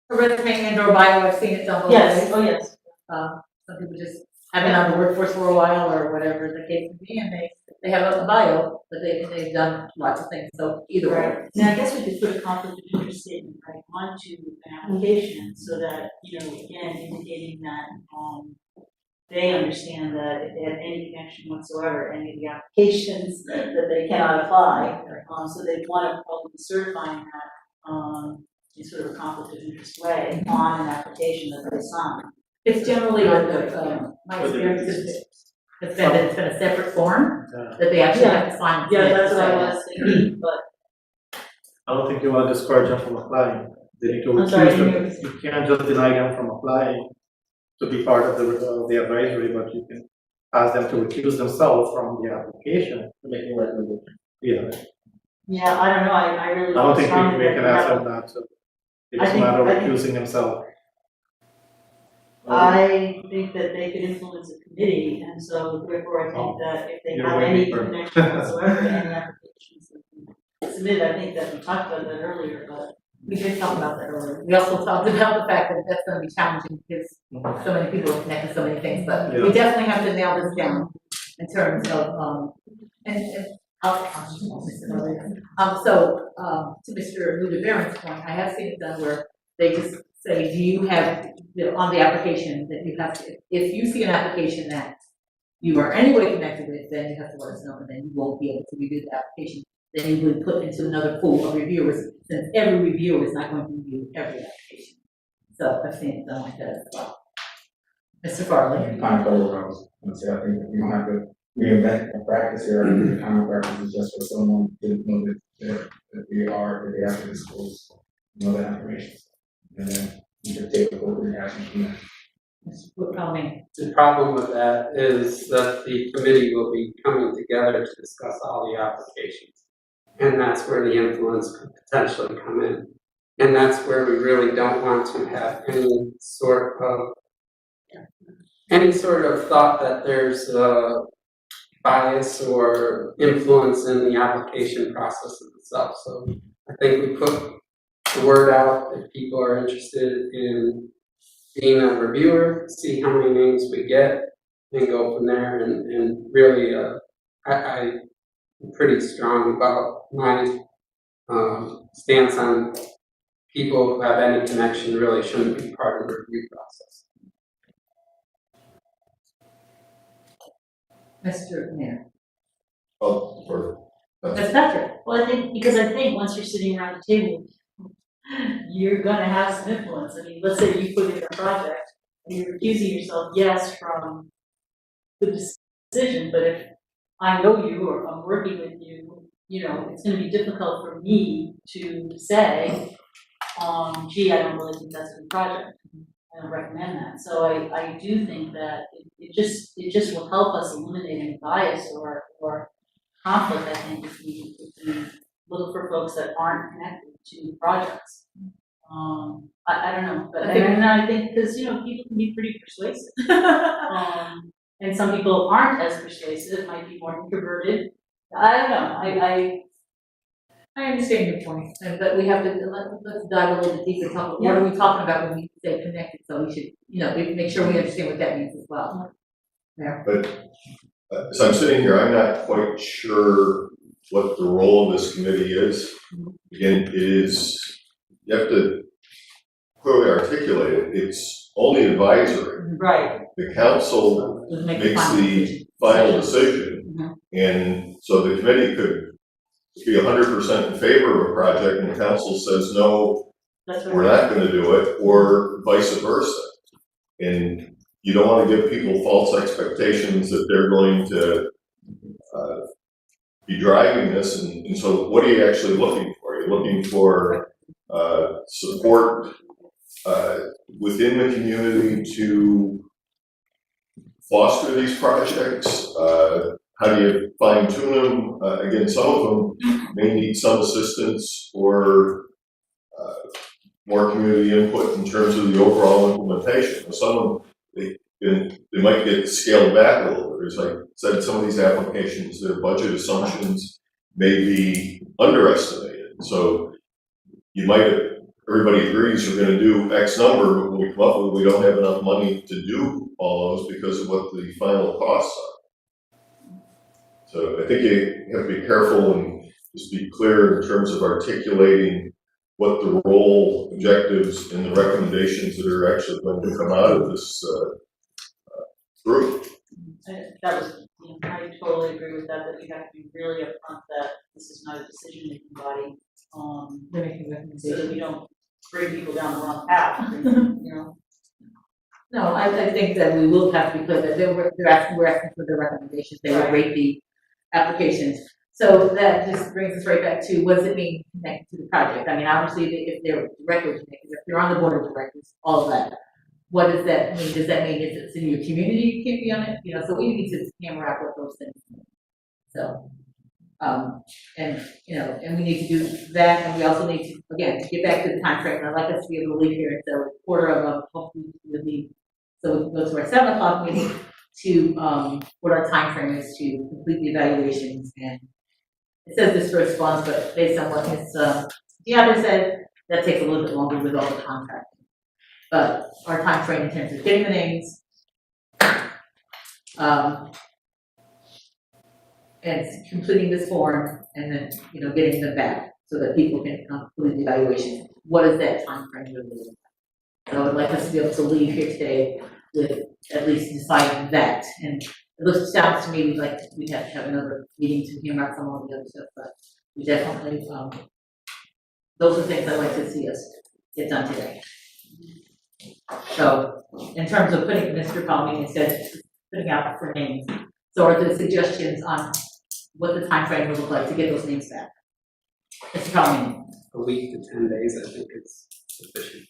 A resume and or bio, I've seen it done both yes, ways. oh, yes. Some people just have been on the workforce for a while or whatever the case may be, and they have a bio, but they've done lots of things, so either way. Now, I guess we could put a conflict of interest statement right onto an application, so that, again, indicating that, they understand that if they have any connection whatsoever, any of the applications, that they cannot apply. So they want to probably be certifying that, in sort of a conflict of interest way on an application that they sign. It's generally, my experience is, it's been a separate form that they actually have to sign. Yeah, that's what I was thinking, but. I don't think you want to discourage them from applying. They need to I'm sorry, recuse them. You can't just deny them from applying to be part of the advisory, but you can ask them to recuse themselves from the application to make a recommendation. Yeah. Yeah, I don't know, I really. I don't think strongly we can ask them recommend- that, so it's a matter of recusing themselves. I think that they could influence a committee, and so therefore I think that if they You're have waiting any for- connection whatsoever to any applications that we submitted, I think that we talked about that earlier, but. We did talk about that earlier. We also talked about the fact that that's gonna be challenging because so many people are connected to so many things, but we definitely have to nail this down in terms of, to Mr. Ludebaran's point, I have seen it done where they just say, do you have, on the application that you have to, if you see an application that you are anyway connected with, then you have to let us know, and then you won't be able to review the application. Then you would put into another pool of reviewers, since every reviewer is not going to review every application. So I've seen it done like that as well. Mr. Farley? Kind of cover what I was gonna say, I think that we don't have to reinvent a practice here, I think the common practice is just for someone to know that they have to disclose, that information. And then you can take appropriate action from there. Mr. Conley? The problem with that is that the committee will be coming together to discuss all the applications. And that's where the influence could potentially come in. And that's where we really don't want to have any sort of thought that there's a bias or influence in the application process itself. So I think we put the word out if people are interested in being a reviewer, see how many names we get, and go from there. And really, I'm pretty strong about my stance on people who have any connection really shouldn't be part of the review process. Mr. Mayor? Oh, or, That's Patrick. Well, I think once you're sitting around the table, you're gonna have some influence. I mean, let's say you put in a project and you're accusing yourself, yes, from the decision, but if I know you or I'm working with you, it's gonna be difficult for me to say, gee, I don't really think that's a good project. I don't recommend that. So I do think that it just will help us eliminate any bias or conflict, I think, if we look for folks that aren't connected to projects. I don't know, but I think because people can be pretty persuasive. And some people aren't as persuasive, might be more introverted. I don't know. I understand your point, but we have to, let's dive a little bit deeper, what are we talking about when we say connected, so we should, we make sure we understand what that means as well. Yeah. but as I'm sitting here, I'm not quite sure what the role of this committee is. Again, it is, you have to clearly articulate it, it's only advisory. Right. The council makes the final decision, and so the committee could be 100% in favor of a project, and the council says, no, we're not gonna do it, or vice versa. And you don't wanna give people false expectations that they're going to be driving this, and so what are you actually looking for? You're looking for support within the community to foster these projects. how do you fine tune them? Again, some of them may need some assistance or more community input in terms of the overall implementation. Some of them, they might get scaled back a little bit. As I said, some of these applications, their budget assumptions may be underestimated. So you might have, everybody agrees we're going to do X number, but when we come up with it, we don't have enough money to do all those because of what the final costs are. So I think you have to be careful and just be clear in terms of articulating what the role, objectives, and the recommendations that are actually going to come out of this group. That was, I totally agree with that, that we have to be really upfront that this is not a decision-making body. They're making So recommendations. that we don't bring people down the wrong path, you know? No, I think that we will have to be clear that we're asking for the recommendations, they will rate the applications. So that just brings us right back to, what does it mean connected to the project? I mean, obviously, if they're directly connected, if they're on the board of directors, all of that. What does that mean? Does that mean if it's in your community, you can't be on it? You know, so we need to hammer out what those things mean. So, and, you know, and we need to do that, and we also need to, again, get back to the timeframe. I'd like us to be able to leave here, so quarter of a, hopefully we'll leave. So we can go to our 7 o'clock meeting to, what our timeframe is to complete the evaluations. And it says this first response, but based on what Ms. Diablo said, that takes a little bit longer with all the contracting. But our timeframe in terms of getting the names, and completing this form, and then, you know, getting them back so that people can complete the evaluation. What is that timeframe really look like? So I would like us to be able to leave here today with at least deciding that. And it sounds to me like we'd have to have another meeting to hear about some of the other stuff, but we definitely, those are things I'd like to see us get done today. So, in terms of putting, Mr. Palmy said, putting out for names, so are there suggestions on what the time frame would look like to get those names back? Mr. Palmy? A week to 10 days, I think is sufficient.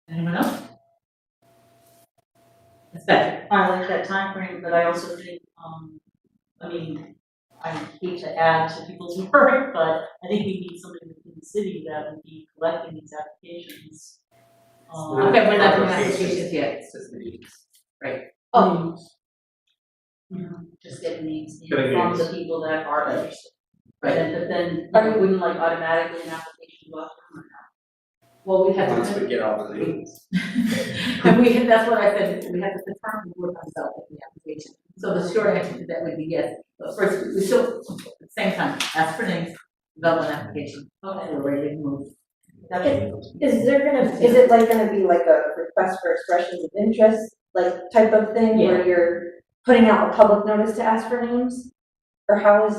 Anyone else? Ms. Patrick? I like that time frame, but I also think, I mean, I hate to add to people's work, but I think we need somebody within the city that would be collecting these applications. Okay, we're not doing applications yet. It's just meetings. Just getting names in Getting from names. the people that are interested. Right. But then, you wouldn't like automatically an application go out to them or not? Well, we have Once to, we get all the names. and that's what I said, we have to determine what comes out of the application. So the short answer to that would be yes, but first, we still, at the same time, ask for names, develop an application, okay, we're ready to move. Is it like gonna be like a request for expressions of interest, like type of thing, where you're putting out a public notice to ask for names? Or how is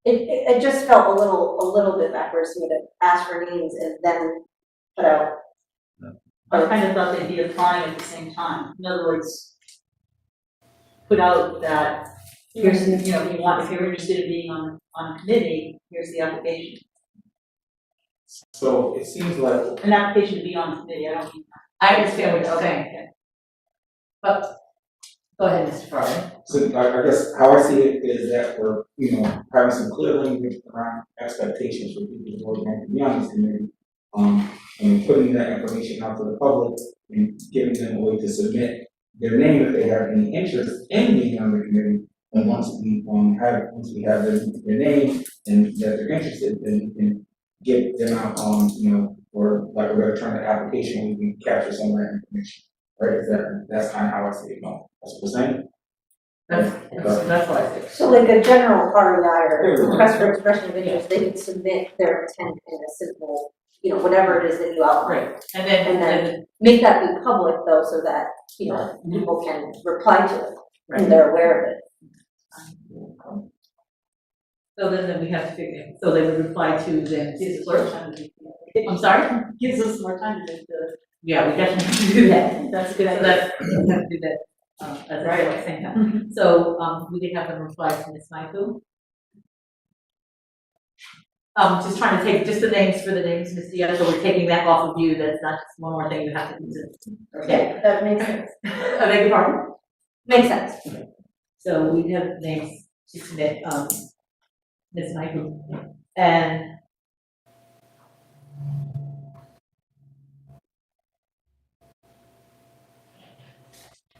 it just felt a little bit backwards to me to ask for names and then put out. I kind of thought they'd be applying at the same time. In other words, put out that, here's, you know, if you're interested in being on a committee, here's the application. So it seems like, An application to be on the committee, I don't mean. I understand what you're saying, but, go ahead, Mr. Farley. so I guess how I see it is that we're, having some clear language around expectations for people who are going to be on this committee. And putting that information out to the public and giving them a way to submit their name if they have any interest in being on the committee. And once we have their name and that they're interested, then we can get them out on, or like we're trying to application, we can capture some of that information. Right? That's kind of how I see it going. That's what we're saying. That's what I think. So like a general REI or request for expression of interest, they can submit their intent in a simple, whatever it is that you outline. Right, and then, Make that be public though, so that, people can reply to it and they're aware of it. so then we have to figure, so they would reply to them, I'm sorry? Gives us more time to do the. Yeah, we definitely have to do that. That's a good So idea. that's, we have to do that, as I was saying that. So, we can have them reply to Ms. Michael. Just trying to take just the names for the names, Ms. Diaz, so we're taking that off of you, that's not just one more thing you have to do. Okay, That makes sense. I beg your pardon? Makes sense. So we have names to submit, Ms. Michael, and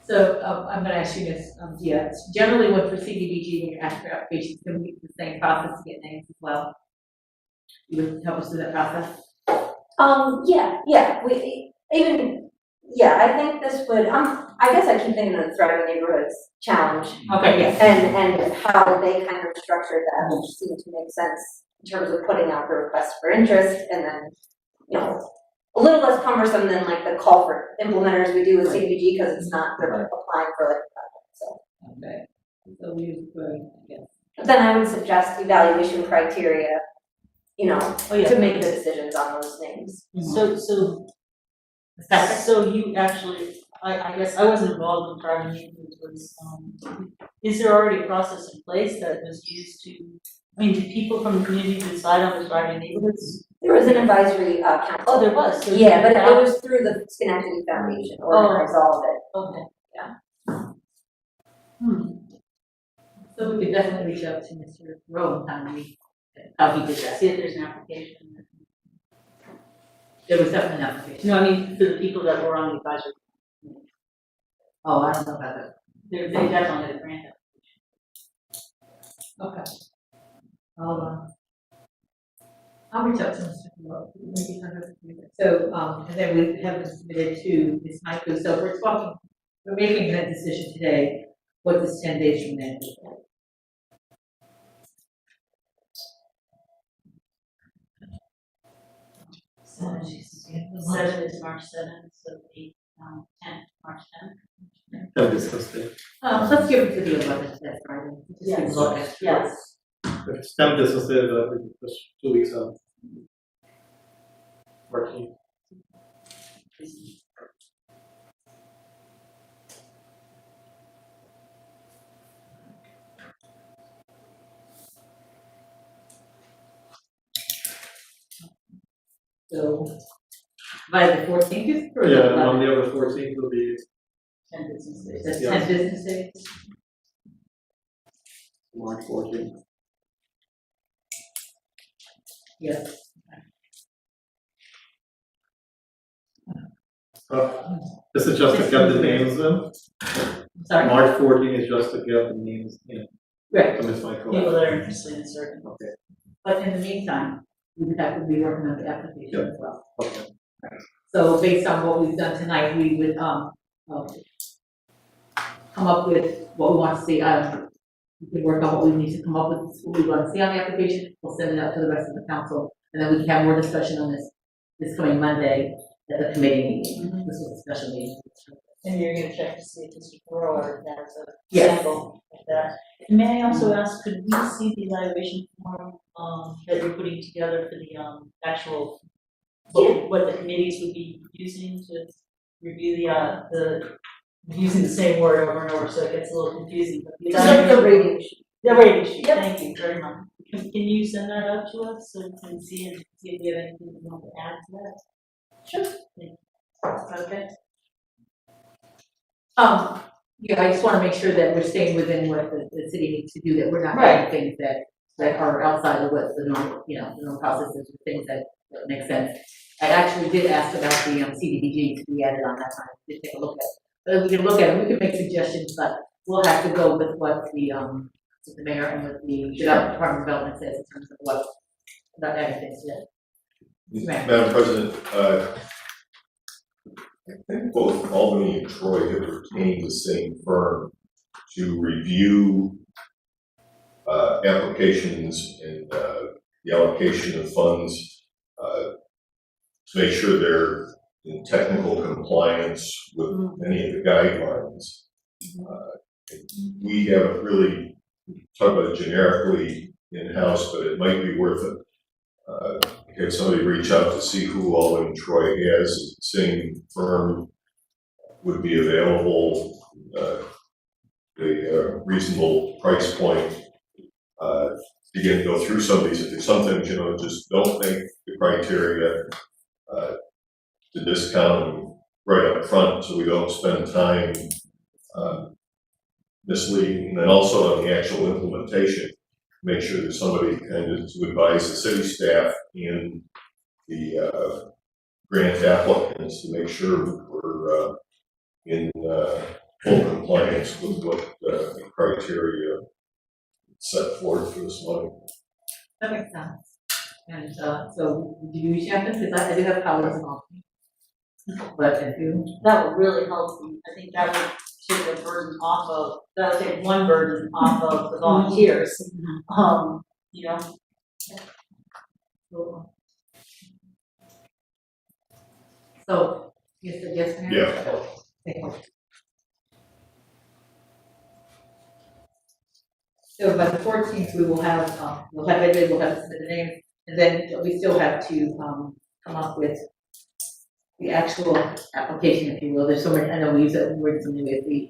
so, I'm gonna ask you, Ms. Diaz, generally when for CDBG, when you're asking for applications, can we use the same process to get names as well? You would help us through that process? Yeah, I think this would, I guess I keep thinking of the Thriving Neighborhoods Challenge. Okay, yes. And how they kind of structured that, which seemed to make sense in terms of putting out the request for interest, and then, you know, a little less cumbersome than like the call for implementers we do with CDBG, because it's not, they're applying for like a project, so. Okay, so we would, yes. Then I would suggest evaluation criteria, you know, Oh, yeah. to make the decisions on those names. So you actually, I guess I wasn't involved in Thriving Neighborhoods, is there already a process in place that was used to, I mean, did people from the community decide on the Thriving Neighborhoods? There was an advisory council. Oh, there was? So Yeah, but it was through the Schenectady Foundation, organized all of it. Okay. So we could definitely reach out to Mr. Rowe and how he did that. See if there's an application. There was definitely an application. No, I mean, for the people that were on the advisory. Oh, I don't know about that. They definitely had a grant application. Okay. I'll reach out to Mr. Rowe. So, and then we have them submitted to Ms. Michael. So we're making that decision today. What does 10 days from then look like? Seven is March 7th, so 8, 10th, March 10th. That is Thursday. Let's give it to the 11th, that's Friday. Just give it a look at it. Yes. If it's 10 business days, that would be just 2 weeks out. Working. So, by the 14th, or the Yeah, 11th? Monday of the 14th will be 10 business days. That's Yeah. 10 business days? March 14th. Yes. This is just to get the names in. Sorry? March 14th is just to get the names in. Right. To Ms. Michael. People that are interested in serving. Okay. But in the meantime, we would have to be working on the application as well. Okay. So based on what we've done tonight, we would, come up with what we want to see, we can work on what we need to come up with, what we want to see on the application, we'll send it out to the rest of the council, and then we can have more discussion on this coming Monday at the committee meeting. This was a special meeting. And you're gonna check to see if this is rural or that's a Yes. sample of that. And may I also ask, could we see the evaluation form, that you're putting together for the, actual, what the committees would be using to review using the same word over and over, so it gets a little confusing, but the Just like the rating sheet. The rating sheet, Yep. thank you very much. Can you send that out to us so we can see if we have anything we want to add to that? Sure. Thank you. Okay. Yeah, I just want to make sure that we're staying within what the city needs to do, that we're not Right. doing things that are outside of what the normal, the normal processes, things that make sense. I actually did ask about the CDBG to be added on that time, to take a look at. But we can look at it, we can make suggestions, but we'll have to go with what the mayor and with the Department of Development says in terms of what, about anything, yeah. Right. Madam President, I think both Albany and Troy have retained the same firm to review applications and the allocation of funds to make sure they're in technical compliance with any of the guidelines. We haven't really talked about it generically in-house, but it might be worth it. Have somebody reach out to see who all in Troy has. The same firm would be available, a reasonable price point. again, go through some of these, if there's some things, you know, just don't make the criteria, to discount them right up front, so we don't spend time, misleading, and then also on the actual implementation, make sure that somebody kind of to advise the city staff and the, grant applicants to make sure we're, in, full compliance with what, the criteria set forth for this money. That makes sense. And, so, do you use Champion? Because I do have powers in all. But if you, That would really help me. I think that would take a burden off of, that would take one burden off of the volunteers. You know, so, you said yes, ma'am? Yeah. Thank you. So by the 14th, we will have, we'll have it, we'll have to submit the names, and then we still have to, come up with the actual application, if you will. There's so many, I know we use that word something with the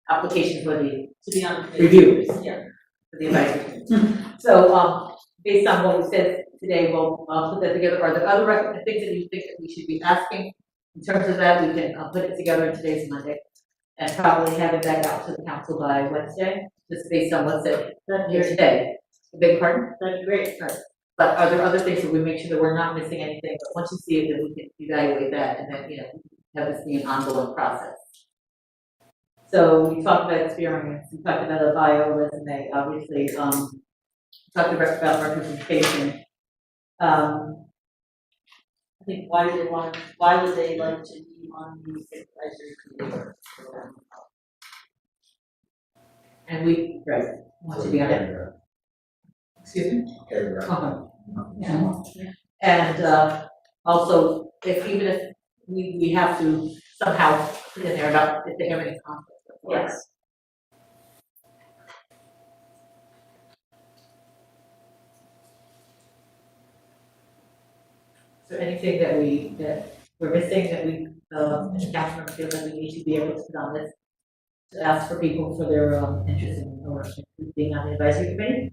application for the to be on the committee. reviewers, Yeah. for the advisory committee. So, based on what we said today, we'll, put that together. Are there other things that you think that we should be asking? In terms of that, we can, put it together in today's Monday, and probably have it back out to the council by Wednesday, just based on what's said here today. Beg pardon? That'd be great. Right. But are there other things that we make sure that we're not missing anything, but once you see it, then we can evaluate that, and then, you know, have this be an ongoing process. So we talked about experience, we talked about a bio resume, obviously, talked about representation. I think why would they like to be on the advisory committee? And we, right, want to be on it. Excuse me? Yeah. And, also, even if we have to somehow put in there about if they have any conflict. Yes. Is there anything that we're missing that we, as a council member, feel that we need to be able to put on this? To ask for people for their, interest in or being on the advisory committee?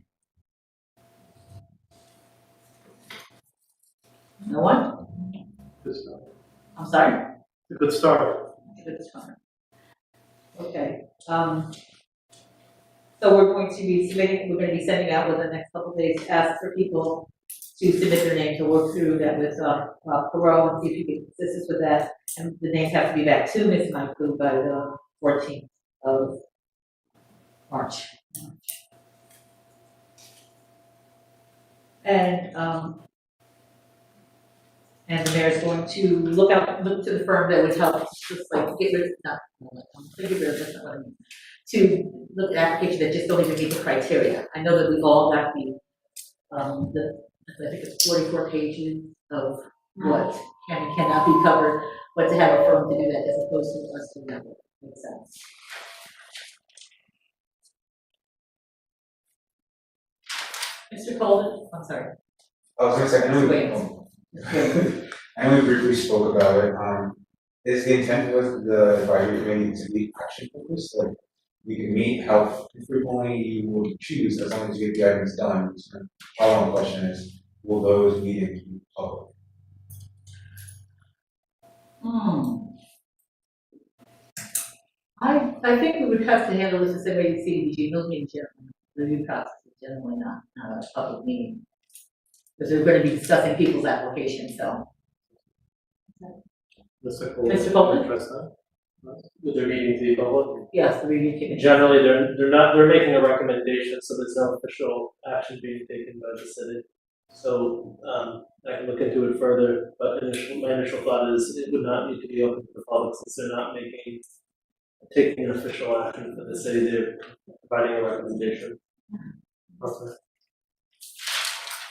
No one? Good start. I'm sorry? It's a good start. Good start. Okay, so we're going to be submitting, we're gonna be sending out within the next couple of days, to ask for people to submit their name, to work through that with, Perot, and see if you can assist us with that. And the names have to be back to Ms. Maiku by the 14th of March. And the mayor is going to look to the firm that would help, just like get rid of, get rid of, that's not what I mean. To look at applications that just don't even meet the criteria. I know that we've all got I think it's 44 pages of what can and cannot be covered, but to have a firm to do that as opposed to us doing that makes sense. Mr. Colvin, I'm sorry. I was gonna say, I know Wait. I know we briefly spoke about it, is the intent with the advisory committee to be action focused, like, we can meet how frequently you would choose, as long as you get the items done. So, follow-on question is, will those meetings be public? I think we would have to handle this the same way you see the meeting review process is generally not a public meeting. Because we're going to be discussing people's applications, so. Mr. Coleman? With their meetings be public? Yes, the review committee. Generally, they're making a recommendation, so there's no official action being taken by the city. So, I can look into it further, but my initial thought is it would not need to be open to the public since they're not taking an official action for the city, they're providing a recommendation. Okay.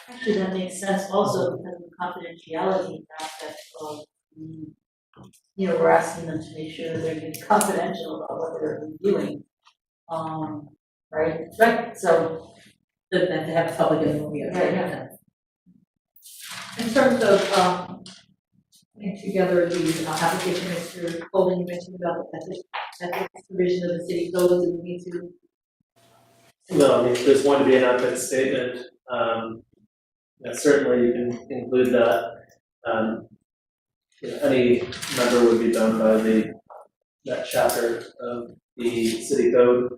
Actually, that makes sense also because of the confidentiality aspect of, you know, we're asking them to make sure that they're being confidential about what they're reviewing. Right? Right. So, Then to have a public in the movie. Yeah. In terms of, putting together the application, Mr. Colvin, you mentioned about the ethics provision of the city code that we need to. No, I mean, there's going to be an ethics statement certainly you can include that. Any member would be bound by that chapter of the city code.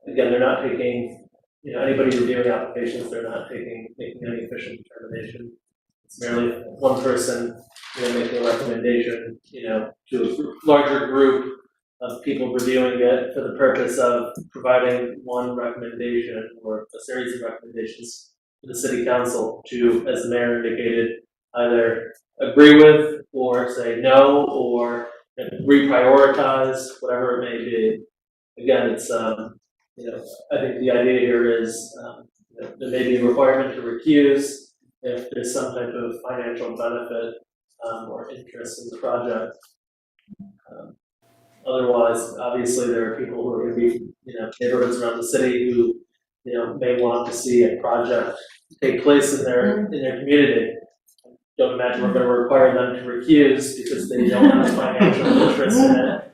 Again, they're not taking, anybody reviewing applications, they're not making any official determination. It's merely one person, making a recommendation, to a larger group of people reviewing it for the purpose of providing one recommendation or a series of recommendations to the city council to, as the mayor indicated, either agree with or say no or reprioritize, whatever it may be. Again, it's, I think the idea here is there may be a requirement to recuse if there's some type of financial benefit or interest in the project. Otherwise, obviously, there are people who are going to be, neighborhoods around the city who, may want to see a project take place in their community. Don't imagine we're going to require them to recuse because they don't have financial interest in it.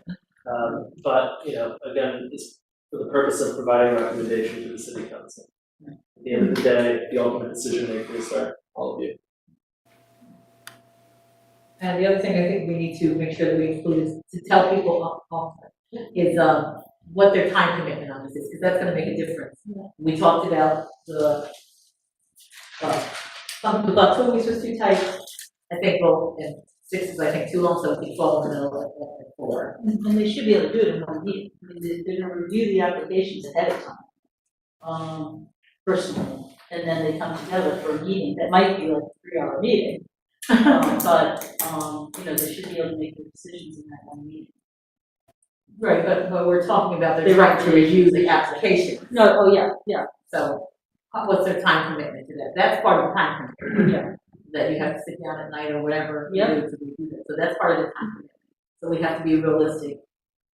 But, again, it's for the purpose of providing a recommendation to the city council. At the end of the day, the ultimate decision makers are all of you. And the other thing I think we need to make sure that we include is to tell people is what their time commitment on this is, because that's going to make a difference. We talked about some people thought 2 weeks was too tight. I think, and 6 is, I think, too long, so we can fall in the middle at 4. And they should be able to do it in one meeting. I mean, they're gonna review the applications ahead of time, personally, and then they come together for a meeting that might be like a 3-hour meeting. But they should be able to make their decisions in that one meeting. Right, but we're talking about their right to review the application. No, oh, yeah. So what's their time commitment to that? That's part of the time commitment. Yeah. That you have to sit down at night or whatever. Yeah. To review that. So that's part of the time commitment. So we have to be realistic.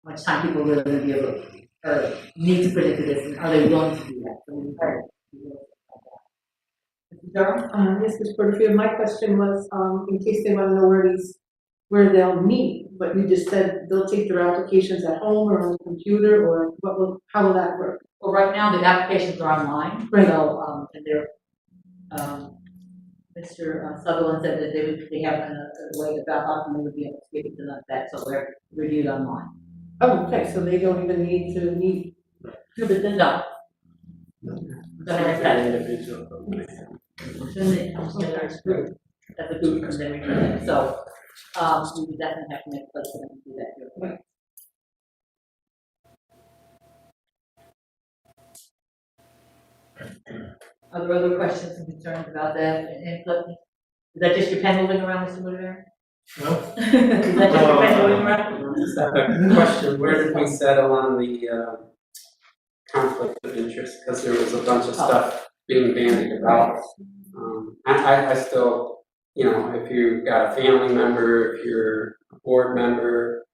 How much time people really going to be able to, or need to put into this, and are they willing to do that? So we are. Yes, Ms. Porterfield, my question was, in case they want to know where they'll meet, but you just said they'll take their applications at home or on the computer, or how will that work? Well, right now the applications are online. Right. So, and they're, Mr. Sutherland said that they have a way to back up and they would be able to give it to them that, so they're reviewed online. Oh, okay, so they don't even need to meet. No, but then no. Then they come together as a group, and then we do that. So, we would definitely have to make a place for them to do that here. Are there other questions and concerns about that input? Is that just your pen moving around, Mr. Woodbury? No. Is that just your pen moving around? Just have a question, where did we settle on the conflict of interest? Because there was a bunch of stuff being bandied about. I still, if you've got a family member, if you're a board member,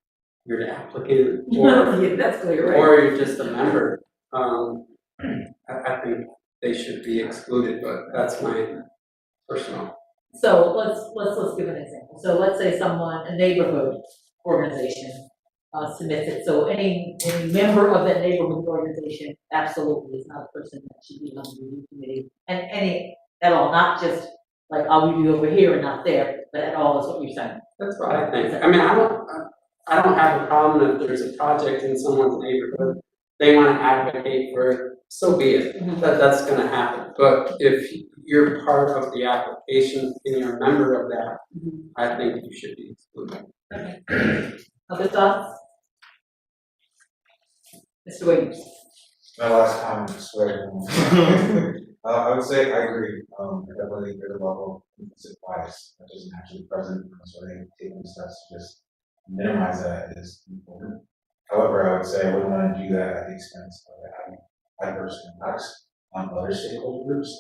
you're the applicant, or, Yeah, that's clear, right? or you're just a member, I think they should be excluded, but that's my personal. So let's give an example. So let's say a neighborhood organization submits it. So any member of that neighborhood organization absolutely is not a person that should be on the review committee. And any at all, not just like I'll review over here and not there, but at all is what you're saying. That's what I think. I mean, I don't have a problem if there's a project in someone's neighborhood, they want to advocate for it, so be it. Mhm. That's gonna happen. But if you're part of the application and you're a member of that, I think you should be excluded. Other thoughts? Mr. Williams? My last comment is swear. I would say I agree. I definitely think there's a level of implicit bias that isn't actually present, so I think taking steps to just minimize that is important. However, I would say I wouldn't want to do that at the expense of having adverse impacts on other stakeholder groups.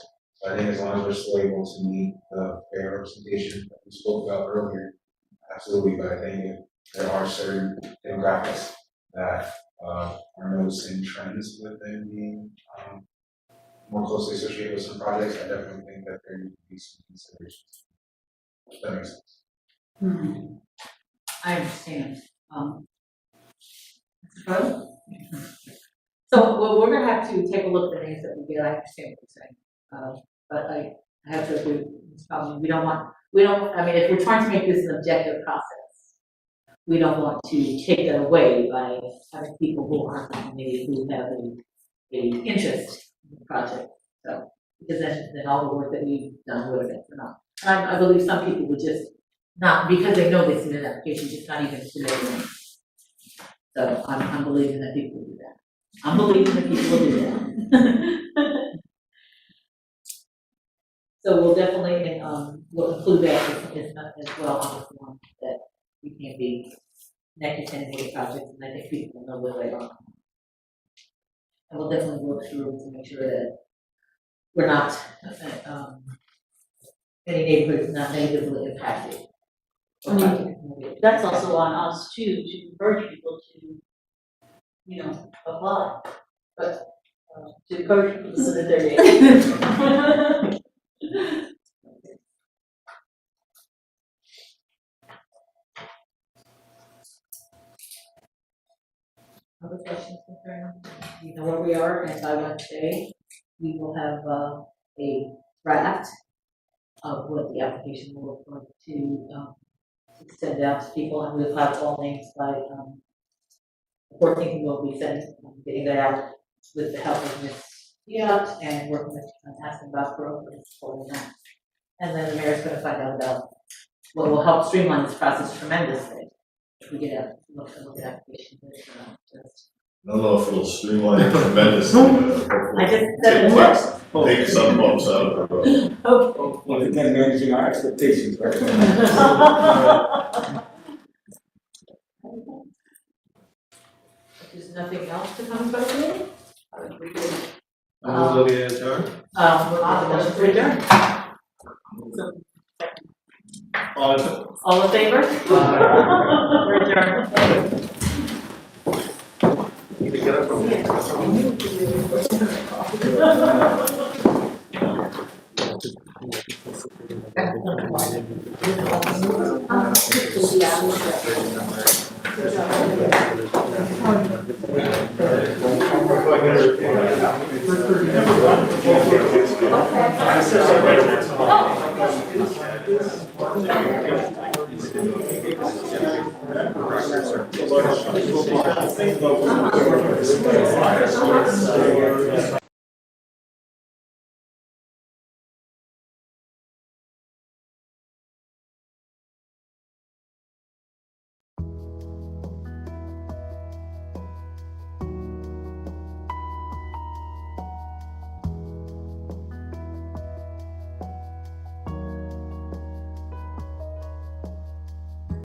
So I think as long as we're still able to meet the fair representation that we spoke about earlier, absolutely. But I think if there are certain demographics that are noticing trends with them being more closely associated with some projects, I definitely think that there need to be some considerations. If that makes sense. I understand. Mr. Crowe? So, well, we're gonna have to take a look at the names that we get, I understand what you're saying. But I have to agree, with Ms. Conlon, I mean, if we're trying to make this an objective process, we don't want to take that away by having people who aren't on the committee who have a interest in the project. So, because then all the work that we've done would have been for naught. I believe some people would just not, because they know they submitted an application, just not even submit it. So I'm believing that people will do that. I'm believing that people will do that. So we'll definitely, we'll include that as well on the form, that we can be connected to any projects, and I think people will know where they are. And we'll definitely work through to make sure that we're not, any neighborhood is not negatively impacted. That's also on us too, to encourage people to, apply. But, to encourage people to submit their data. Other questions, concerns? You know where we are, and by Wednesday, we will have a draft of what the application will look like to send out to people, and we'll have all names by the 14th. We'll be getting that out with the help of Ms. Fiat and working with asking about growth and supporting that. And then the mayor's going to find out about what will help streamline this process tremendously. If we get a look at applications. I don't know if it'll streamline it tremendously, but I just said it works. take some bumps out of the road. Okay. Well, again, managing our expectations, right? If there's nothing else to come from me, we can. Will we adjourn? Motion to adjourn. All All in favor? We're adjourned. You can get it from